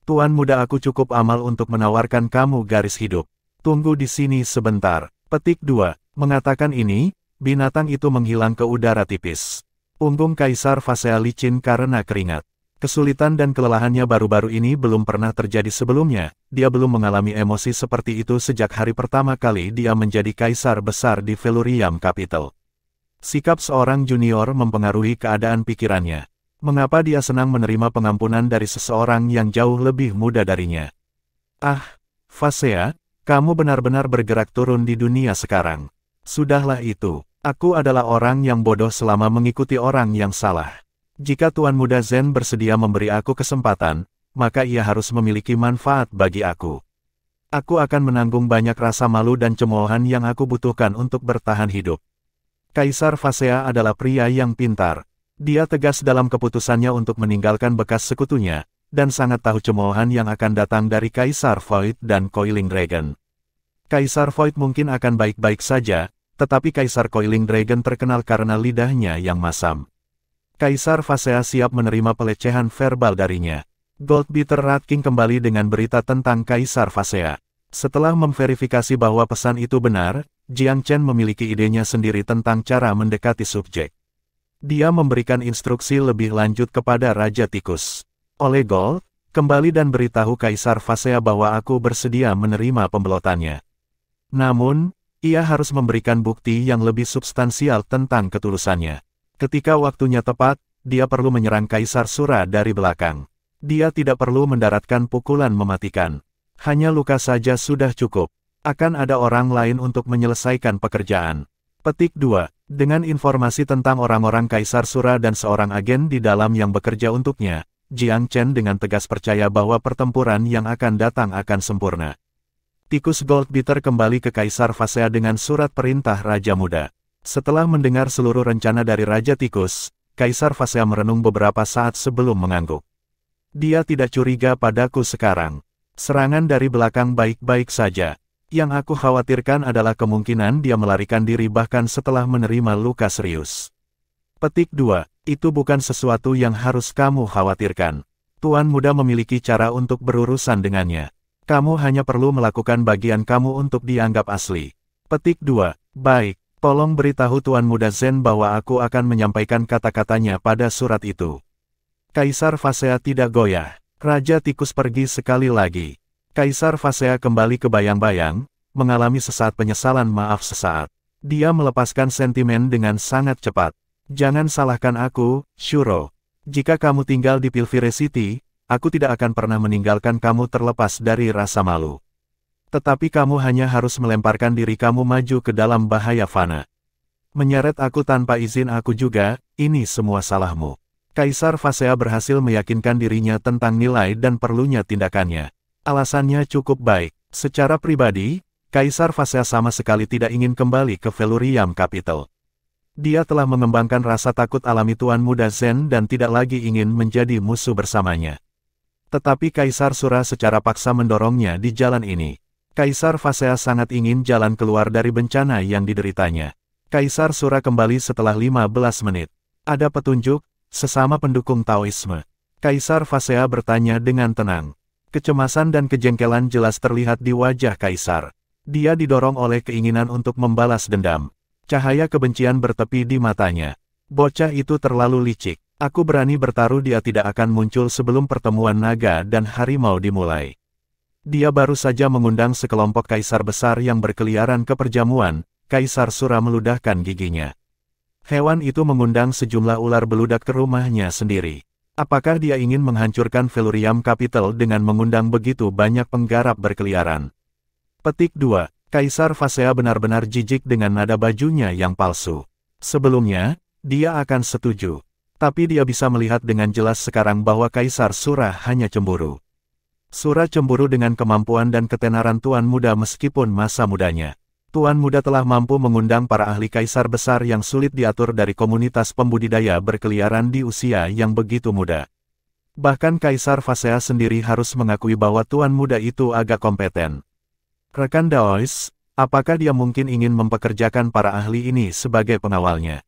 Tuan Muda, aku cukup amal untuk menawarkan kamu garis hidup. Tunggu di sini sebentar. Petik 2. Mengatakan ini, binatang itu menghilang ke udara tipis. Punggung Kaisar Phasea licin karena keringat. Kesulitan dan kelelahannya baru-baru ini belum pernah terjadi sebelumnya. Dia belum mengalami emosi seperti itu sejak hari pertama kali dia menjadi kaisar besar di Velurium Capital. Sikap seorang junior mempengaruhi keadaan pikirannya. Mengapa dia senang menerima pengampunan dari seseorang yang jauh lebih muda darinya? Ah, Phasea, kamu benar-benar bergerak turun di dunia sekarang. Sudahlah itu, aku adalah orang yang bodoh selama mengikuti orang yang salah. Jika Tuan Muda Zen bersedia memberi aku kesempatan, maka ia harus memiliki manfaat bagi aku. Aku akan menanggung banyak rasa malu dan cemoohan yang aku butuhkan untuk bertahan hidup. Kaisar Phasea adalah pria yang pintar. Dia tegas dalam keputusannya untuk meninggalkan bekas sekutunya, dan sangat tahu cemoohan yang akan datang dari Kaisar Void dan Coiling Dragon. Kaisar Void mungkin akan baik-baik saja, tetapi Kaisar Coiling Dragon terkenal karena lidahnya yang masam. Kaisar Phasea siap menerima pelecehan verbal darinya. Goldbeater Rat King kembali dengan berita tentang Kaisar Phasea. Setelah memverifikasi bahwa pesan itu benar, Jiang Chen memiliki idenya sendiri tentang cara mendekati subjek. Dia memberikan instruksi lebih lanjut kepada Raja Tikus. Oleh Gold, kembali dan beritahu Kaisar Phasea bahwa aku bersedia menerima pembelotannya. Namun, ia harus memberikan bukti yang lebih substansial tentang ketulusannya. Ketika waktunya tepat, dia perlu menyerang Kaisar Sura dari belakang. Dia tidak perlu mendaratkan pukulan mematikan. Hanya luka saja sudah cukup. Akan ada orang lain untuk menyelesaikan pekerjaan. Petik 2. Dengan informasi tentang orang-orang Kaisar Sura dan seorang agen di dalam yang bekerja untuknya, Jiang Chen dengan tegas percaya bahwa pertempuran yang akan datang akan sempurna. Tikus Goldbeater kembali ke Kaisar Phasea dengan surat perintah Raja Muda. Setelah mendengar seluruh rencana dari Raja Tikus, Kaisar Phasea merenung beberapa saat sebelum mengangguk. Dia tidak curiga padaku sekarang. Serangan dari belakang baik-baik saja. Yang aku khawatirkan adalah kemungkinan dia melarikan diri bahkan setelah menerima luka serius. Petik 2. Itu bukan sesuatu yang harus kamu khawatirkan. Tuan Muda memiliki cara untuk berurusan dengannya. Kamu hanya perlu melakukan bagian kamu untuk dianggap asli. Petik 2. Baik, tolong beritahu Tuan Muda Zen bahwa aku akan menyampaikan kata-katanya pada surat itu. Kaisar Phasea tidak goyah. Raja Tikus pergi sekali lagi. Kaisar Phasea kembali ke bayang-bayang, mengalami sesaat penyesalan maaf sesaat. Dia melepaskan sentimen dengan sangat cepat. Jangan salahkan aku, Shuro. Jika kamu tinggal di Pilvire City, aku tidak akan pernah meninggalkan kamu terlepas dari rasa malu. Tetapi kamu hanya harus melemparkan diri kamu maju ke dalam bahaya fana. Menyeret aku tanpa izin aku juga, ini semua salahmu. Kaisar Phasea berhasil meyakinkan dirinya tentang nilai dan perlunya tindakannya. Alasannya cukup baik. Secara pribadi, Kaisar Phasea sama sekali tidak ingin kembali ke Velurium Capital. Dia telah mengembangkan rasa takut alami Tuan Muda Zen dan tidak lagi ingin menjadi musuh bersamanya. Tetapi Kaisar Sura secara paksa mendorongnya di jalan ini. Kaisar Phasea sangat ingin jalan keluar dari bencana yang dideritanya. Kaisar Sura kembali setelah 15 menit. Ada petunjuk, sesama pendukung Taoisme. Kaisar Phasea bertanya dengan tenang. Kecemasan dan kejengkelan jelas terlihat di wajah Kaisar. Dia didorong oleh keinginan untuk membalas dendam. Cahaya kebencian bertepi di matanya. Bocah itu terlalu licik. Aku berani bertaruh dia tidak akan muncul sebelum pertemuan naga dan harimau dimulai. Dia baru saja mengundang sekelompok kaisar besar yang berkeliaran ke perjamuan. Kaisar Sura meludahkan giginya. Hewan itu mengundang sejumlah ular beludak ke rumahnya sendiri. Apakah dia ingin menghancurkan Velurium Capital dengan mengundang begitu banyak penggarap berkeliaran? Petik 2. Kaisar Fasea benar-benar jijik dengan nada bajunya yang palsu. Sebelumnya, dia akan setuju. Tapi dia bisa melihat dengan jelas sekarang bahwa Kaisar Sura hanya cemburu. Sura cemburu dengan kemampuan dan ketenaran Tuan Muda meskipun masa mudanya. Tuan Muda telah mampu mengundang para ahli kaisar besar yang sulit diatur dari komunitas pembudidaya berkeliaran di usia yang begitu muda. Bahkan Kaisar Fasea sendiri harus mengakui bahwa Tuan Muda itu agak kompeten. Rekan Daois, apakah dia mungkin ingin mempekerjakan para ahli ini sebagai pengawalnya?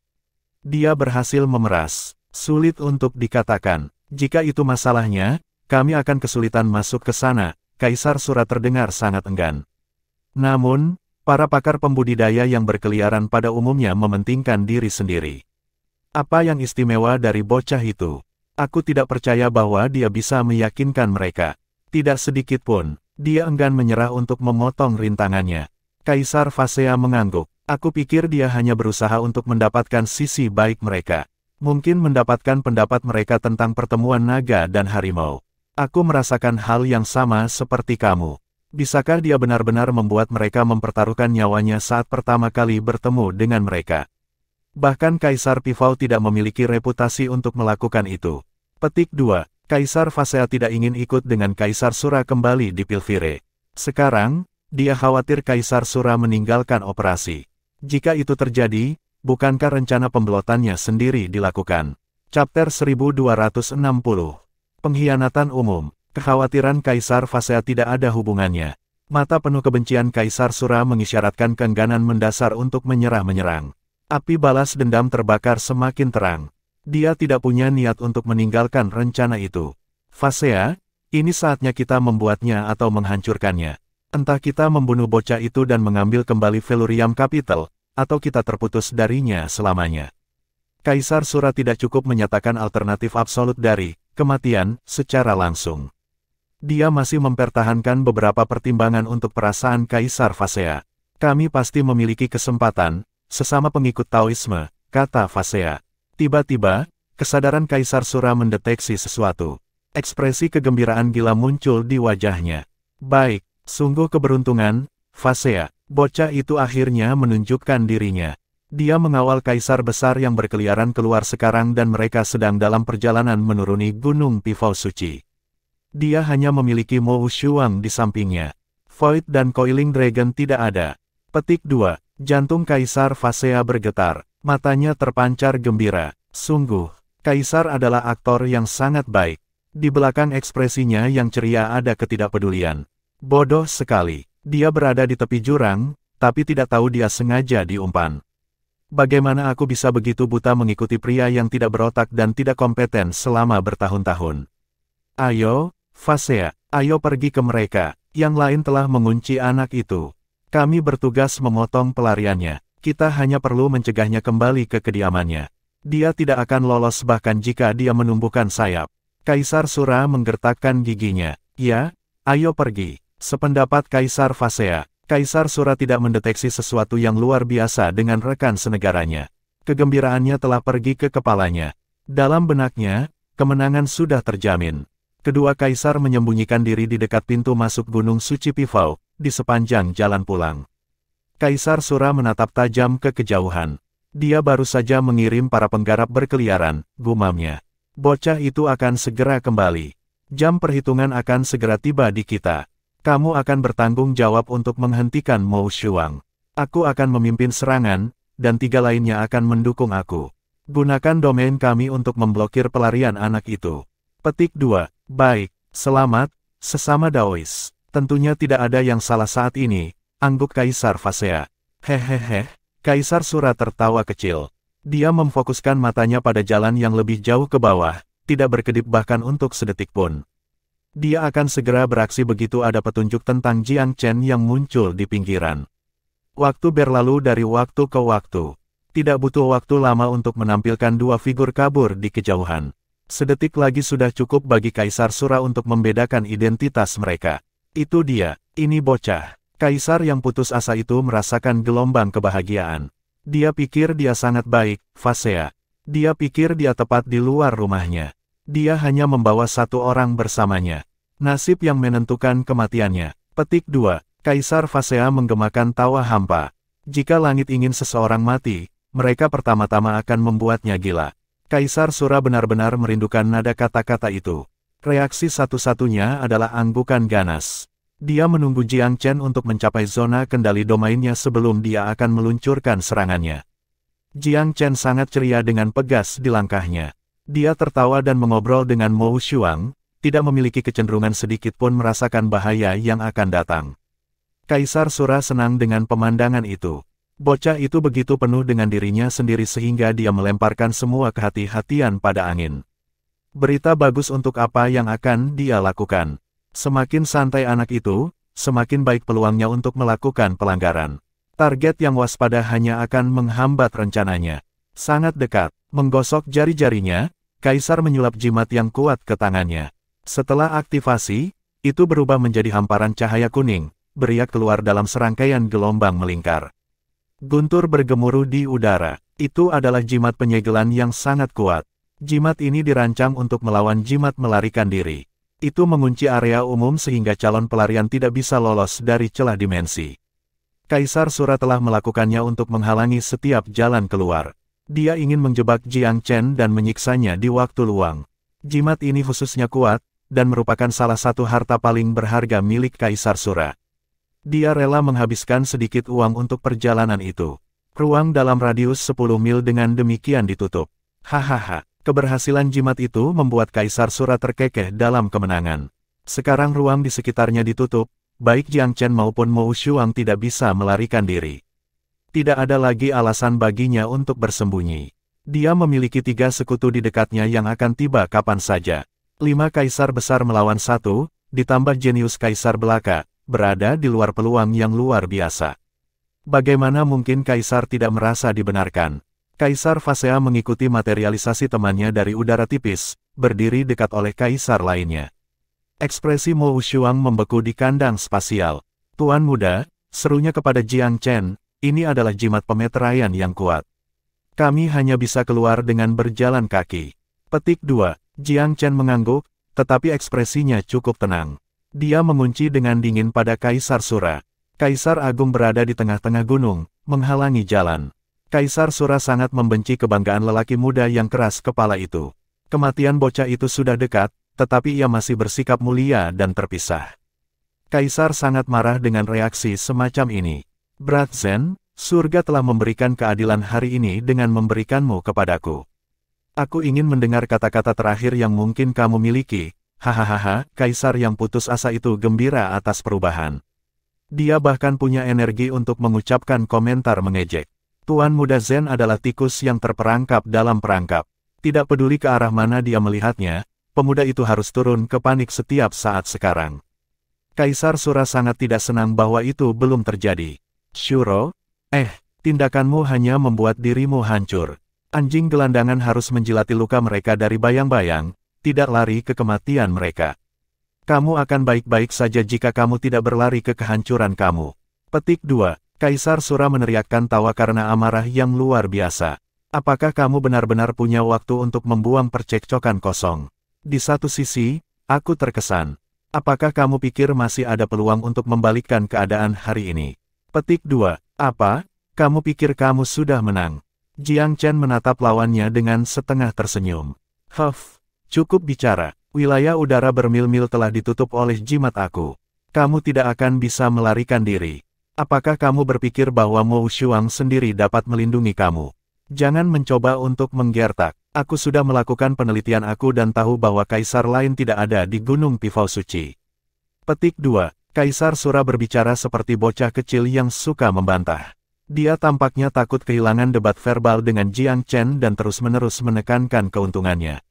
Dia berhasil memeras. Sulit untuk dikatakan. Jika itu masalahnya, kami akan kesulitan masuk ke sana. Kaisar Sura terdengar sangat enggan. Namun, para pakar pembudidaya yang berkeliaran pada umumnya mementingkan diri sendiri. Apa yang istimewa dari bocah itu? Aku tidak percaya bahwa dia bisa meyakinkan mereka. Tidak sedikit pun. Dia enggan menyerah untuk memotong rintangannya. Kaisar Fasea mengangguk. Aku pikir dia hanya berusaha untuk mendapatkan sisi baik mereka. Mungkin mendapatkan pendapat mereka tentang pertemuan naga dan harimau. Aku merasakan hal yang sama seperti kamu. Bisakah dia benar-benar membuat mereka mempertaruhkan nyawanya saat pertama kali bertemu dengan mereka? Bahkan Kaisar Pifau tidak memiliki reputasi untuk melakukan itu. Petik 2. Kaisar Fasea tidak ingin ikut dengan Kaisar Sura kembali di Pilvire. Sekarang, dia khawatir Kaisar Sura meninggalkan operasi. Jika itu terjadi, bukankah rencana pembelotannya sendiri dilakukan? Chapter 1260. Pengkhianatan umum. Kekhawatiran Kaisar Fasea tidak ada hubungannya. Mata penuh kebencian Kaisar Sura mengisyaratkan keengganan mendasar untuk menyerang. Api balas dendam terbakar semakin terang. Dia tidak punya niat untuk meninggalkan rencana itu. Fasea, ini saatnya kita membuatnya atau menghancurkannya. Entah kita membunuh bocah itu dan mengambil kembali Velurium Capital, atau kita terputus darinya selamanya. Kaisar Sura tidak cukup menyatakan alternatif absolut dari kematian secara langsung. Dia masih mempertahankan beberapa pertimbangan untuk perasaan Kaisar Fasea. Kami pasti memiliki kesempatan, sesama pengikut Taoisme, kata Fasea. Tiba-tiba, kesadaran Kaisar Sura mendeteksi sesuatu. Ekspresi kegembiraan gila muncul di wajahnya. Baik, sungguh keberuntungan, Fasea. Bocah itu akhirnya menunjukkan dirinya. Dia mengawal kaisar besar yang berkeliaran keluar sekarang dan mereka sedang dalam perjalanan menuruni Gunung Pifau Suci. Dia hanya memiliki Mo Shuang di sampingnya. Void dan Coiling Dragon tidak ada. Petik 2. Jantung Kaisar Fasea bergetar. Matanya terpancar gembira. Sungguh, Kaisar adalah aktor yang sangat baik. Di belakang ekspresinya yang ceria ada ketidakpedulian. Bodoh sekali. Dia berada di tepi jurang, tapi tidak tahu dia sengaja diumpan. Bagaimana aku bisa begitu buta mengikuti pria yang tidak berotak dan tidak kompeten selama bertahun-tahun? Ayo, Fasea, ayo pergi ke mereka. Yang lain telah mengunci anak itu. Kami bertugas memotong pelariannya. Kita hanya perlu mencegahnya kembali ke kediamannya. Dia tidak akan lolos bahkan jika dia menumbuhkan sayap. Kaisar Sura menggertakkan giginya. Ya, ayo pergi. Sependapat Kaisar Fasea, Kaisar Sura tidak mendeteksi sesuatu yang luar biasa dengan rekan senegaranya. Kegembiraannya telah pergi ke kepalanya. Dalam benaknya, kemenangan sudah terjamin. Kedua kaisar menyembunyikan diri di dekat pintu masuk Gunung Suci Pifau, di sepanjang jalan pulang. Kaisar Sura menatap tajam ke kejauhan. Dia baru saja mengirim para penggarap berkeliaran, gumamnya. Bocah itu akan segera kembali. Jam perhitungan akan segera tiba di kita. Kamu akan bertanggung jawab untuk menghentikan Mo Shuang. Aku akan memimpin serangan, dan 3 lainnya akan mendukung aku. Gunakan domain kami untuk memblokir pelarian anak itu. Petik 2. Baik, selamat, sesama Daois. Tentunya tidak ada yang salah saat ini, angguk Kaisar Fasea. Hehehe, Kaisar Sura tertawa kecil. Dia memfokuskan matanya pada jalan yang lebih jauh ke bawah, tidak berkedip bahkan untuk sedetik pun. Dia akan segera beraksi begitu ada petunjuk tentang Jiang Chen yang muncul di pinggiran. Waktu berlalu dari waktu ke waktu. Tidak butuh waktu lama untuk menampilkan 2 figur kabur di kejauhan. Sedetik lagi sudah cukup bagi Kaisar Sura untuk membedakan identitas mereka. Itu dia, ini bocah. Kaisar yang putus asa itu merasakan gelombang kebahagiaan. Dia pikir dia sangat baik, Fasea. Dia pikir dia tepat di luar rumahnya. Dia hanya membawa 1 orang bersamanya. Nasib yang menentukan kematiannya. Petik 2. Kaisar Fasea menggemakan tawa hampa. Jika langit ingin seseorang mati, mereka pertama-tama akan membuatnya gila. Kaisar Sura benar-benar merindukan nada kata-kata itu. Reaksi satu-satunya adalah anggukan ganas. Dia menunggu Jiang Chen untuk mencapai zona kendali domainnya sebelum dia akan meluncurkan serangannya. Jiang Chen sangat ceria dengan pegas di langkahnya. Dia tertawa dan mengobrol dengan Mo Shuang, tidak memiliki kecenderungan sedikit pun merasakan bahaya yang akan datang. Kaisar Sura senang dengan pemandangan itu. Bocah itu begitu penuh dengan dirinya sendiri sehingga dia melemparkan semua kehati-hatian pada angin. Berita bagus untuk apa yang akan dia lakukan. Semakin santai anak itu, semakin baik peluangnya untuk melakukan pelanggaran. Target yang waspada hanya akan menghambat rencananya. Sangat dekat, menggosok jari-jarinya, Kaisar menyulap jimat yang kuat ke tangannya. Setelah aktivasi, itu berubah menjadi hamparan cahaya kuning, beriak keluar dalam serangkaian gelombang melingkar. Guntur bergemuruh di udara. Itu adalah jimat penyegelan yang sangat kuat. Jimat ini dirancang untuk melawan jimat melarikan diri. Itu mengunci area umum sehingga calon pelarian tidak bisa lolos dari celah dimensi. Kaisar Sura telah melakukannya untuk menghalangi setiap jalan keluar. Dia ingin menjebak Jiang Chen dan menyiksanya di waktu luang. Jimat ini khususnya kuat, dan merupakan salah satu harta paling berharga milik Kaisar Sura. Dia rela menghabiskan sedikit uang untuk perjalanan itu. Ruang dalam radius 10 mil dengan demikian ditutup. Hahaha, keberhasilan jimat itu membuat Kaisar Sura terkekeh dalam kemenangan. Sekarang ruang di sekitarnya ditutup, baik Jiang Chen maupun Mo Shuang tidak bisa melarikan diri. Tidak ada lagi alasan baginya untuk bersembunyi. Dia memiliki 3 sekutu di dekatnya yang akan tiba kapan saja. 5 kaisar besar melawan 1, ditambah jenius kaisar belaka, berada di luar peluang yang luar biasa. Bagaimana mungkin Kaisar tidak merasa dibenarkan? Kaisar Fasea mengikuti materialisasi temannya dari udara tipis, berdiri dekat oleh kaisar lainnya. Ekspresi Mo Shuang membeku di kandang spasial. Tuan muda, serunya kepada Jiang Chen, ini adalah jimat pemeteraian yang kuat. Kami hanya bisa keluar dengan berjalan kaki. Petik 2, Jiang Chen mengangguk, tetapi ekspresinya cukup tenang. Dia mengunci dengan dingin pada Kaisar Sura. Kaisar Agung berada di tengah-tengah gunung, menghalangi jalan. Kaisar Sura sangat membenci kebanggaan lelaki muda yang keras kepala itu. Kematian bocah itu sudah dekat, tetapi ia masih bersikap mulia dan terpisah. Kaisar sangat marah dengan reaksi semacam ini. Bratzen, surga telah memberikan keadilan hari ini dengan memberikanmu kepadaku. Aku ingin mendengar kata-kata terakhir yang mungkin kamu miliki. Hahaha, kaisar yang putus asa itu gembira atas perubahan. Dia bahkan punya energi untuk mengucapkan komentar mengejek. Tuan muda Zen adalah tikus yang terperangkap dalam perangkap. Tidak peduli ke arah mana dia melihatnya, pemuda itu harus turun ke panik setiap saat sekarang. Kaisar Sura sangat tidak senang bahwa itu belum terjadi. Shuro, tindakanmu hanya membuat dirimu hancur. Anjing gelandangan harus menjilati luka mereka dari bayang-bayang, tidak lari ke kematian mereka. Kamu akan baik-baik saja jika kamu tidak berlari ke kehancuran kamu. Petik 2, Kaisar Sura meneriakkan tawa karena amarah yang luar biasa. Apakah kamu benar-benar punya waktu untuk membuang percekcokan kosong? Di satu sisi, aku terkesan. Apakah kamu pikir masih ada peluang untuk membalikkan keadaan hari ini? Petik 2, apa? Kamu pikir kamu sudah menang? Jiang Chen menatap lawannya dengan setengah tersenyum. Cukup bicara, wilayah udara bermil-mil telah ditutup oleh jimat aku. Kamu tidak akan bisa melarikan diri. Apakah kamu berpikir bahwa Mo Shuang sendiri dapat melindungi kamu? Jangan mencoba untuk menggertak. Aku sudah melakukan penelitian aku dan tahu bahwa kaisar lain tidak ada di Gunung Pifau Suci. Petik 2, Kaisar Sura berbicara seperti bocah kecil yang suka membantah. Dia tampaknya takut kehilangan debat verbal dengan Jiang Chen dan terus-menerus menekankan keuntungannya.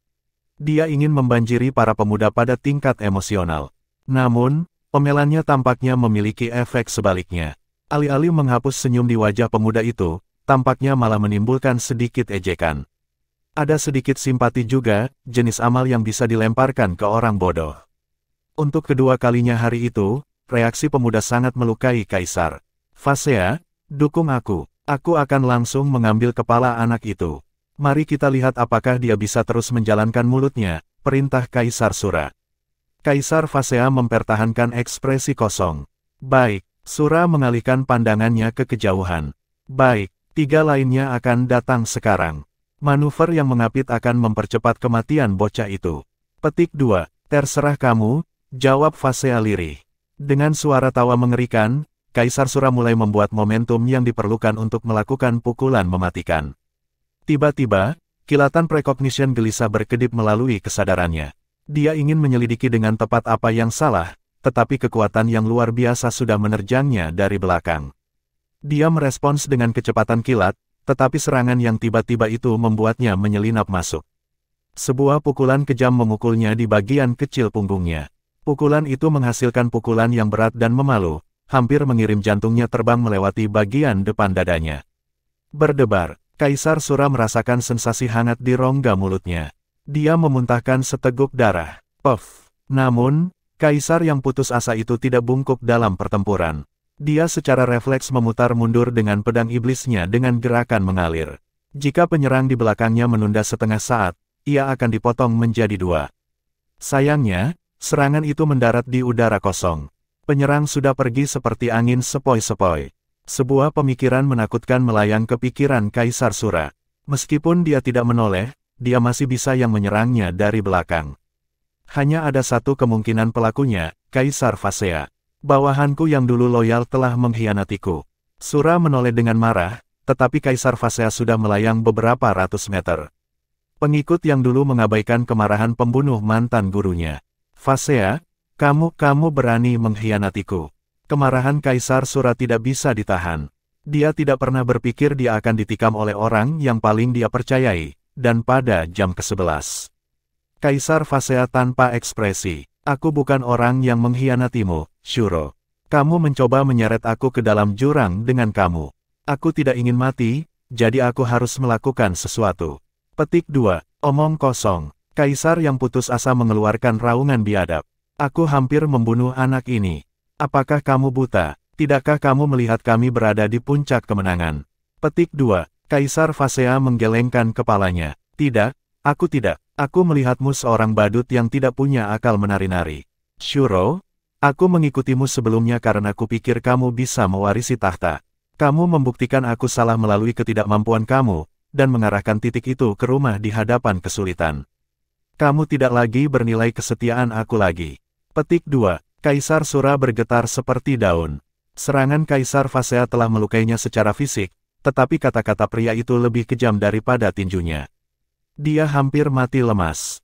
Dia ingin membanjiri para pemuda pada tingkat emosional. Namun, omelannya tampaknya memiliki efek sebaliknya. Alih-alih menghapus senyum di wajah pemuda itu, tampaknya malah menimbulkan sedikit ejekan. Ada sedikit simpati juga, jenis amal yang bisa dilemparkan ke orang bodoh. Untuk kedua kalinya hari itu, reaksi pemuda sangat melukai Kaisar. Fasea, dukung aku. Aku akan langsung mengambil kepala anak itu. Mari kita lihat apakah dia bisa terus menjalankan mulutnya, perintah Kaisar Sura. Kaisar Fasea mempertahankan ekspresi kosong. Baik, Sura mengalihkan pandangannya ke kejauhan. Baik, 3 lainnya akan datang sekarang. Manuver yang mengapit akan mempercepat kematian bocah itu. Petik 2. Terserah kamu, jawab Phasea lirih. Dengan suara tawa mengerikan, Kaisar Sura mulai membuat momentum yang diperlukan untuk melakukan pukulan mematikan. Tiba-tiba, kilatan precognition gelisah berkedip melalui kesadarannya. Dia ingin menyelidiki dengan tepat apa yang salah, tetapi kekuatan yang luar biasa sudah menerjangnya dari belakang. Dia merespons dengan kecepatan kilat, tetapi serangan yang tiba-tiba itu membuatnya menyelinap masuk. Sebuah pukulan kejam memukulnya di bagian kecil punggungnya. Pukulan itu menghasilkan pukulan yang berat dan memalu, hampir mengirim jantungnya terbang melewati bagian depan dadanya. Berdebar, Kaisar Sura merasakan sensasi hangat di rongga mulutnya. Dia memuntahkan seteguk darah. Puff. Namun, Kaisar yang putus asa itu tidak bungkuk dalam pertempuran. Dia secara refleks memutar mundur dengan pedang iblisnya dengan gerakan mengalir. Jika penyerang di belakangnya menunda setengah saat, ia akan dipotong menjadi 2. Sayangnya, serangan itu mendarat di udara kosong. Penyerang sudah pergi seperti angin sepoi-sepoi. Sebuah pemikiran menakutkan melayang ke pikiran Kaisar Sura. Meskipun dia tidak menoleh, dia masih bisa yang menyerangnya dari belakang. Hanya ada satu kemungkinan pelakunya, Kaisar Phasea. Bawahanku yang dulu loyal telah mengkhianatiku. Sura menoleh dengan marah, tetapi Kaisar Phasea sudah melayang beberapa ratus meter. Pengikut yang dulu mengabaikan kemarahan pembunuh mantan gurunya. Phasea, kamu berani mengkhianatiku. Kemarahan Kaisar Sura tidak bisa ditahan. Dia tidak pernah berpikir dia akan ditikam oleh orang yang paling dia percayai, dan pada jam ke-11. Kaisar Phasea tanpa ekspresi. Aku bukan orang yang mengkhianatimu, Shuro. Kamu mencoba menyeret aku ke dalam jurang dengan kamu. Aku tidak ingin mati, jadi aku harus melakukan sesuatu. Petik 2. Omong kosong. Kaisar yang putus asa mengeluarkan raungan biadab. Aku hampir membunuh anak ini. Apakah kamu buta? Tidakkah kamu melihat kami berada di puncak kemenangan? Petik 2. Kaisar Phasea menggelengkan kepalanya. Tidak, aku tidak. Aku melihatmu seorang badut yang tidak punya akal menari-nari. Shuro, aku mengikutimu sebelumnya karena kupikir kamu bisa mewarisi tahta. Kamu membuktikan aku salah melalui ketidakmampuan kamu, dan mengarahkan titik itu ke rumah di hadapan kesulitan. Kamu tidak lagi bernilai kesetiaan aku lagi. Petik 2. Kaisar Sura bergetar seperti daun. Serangan Kaisar Phasea telah melukainya secara fisik, tetapi kata-kata pria itu lebih kejam daripada tinjunya. Dia hampir mati lemas.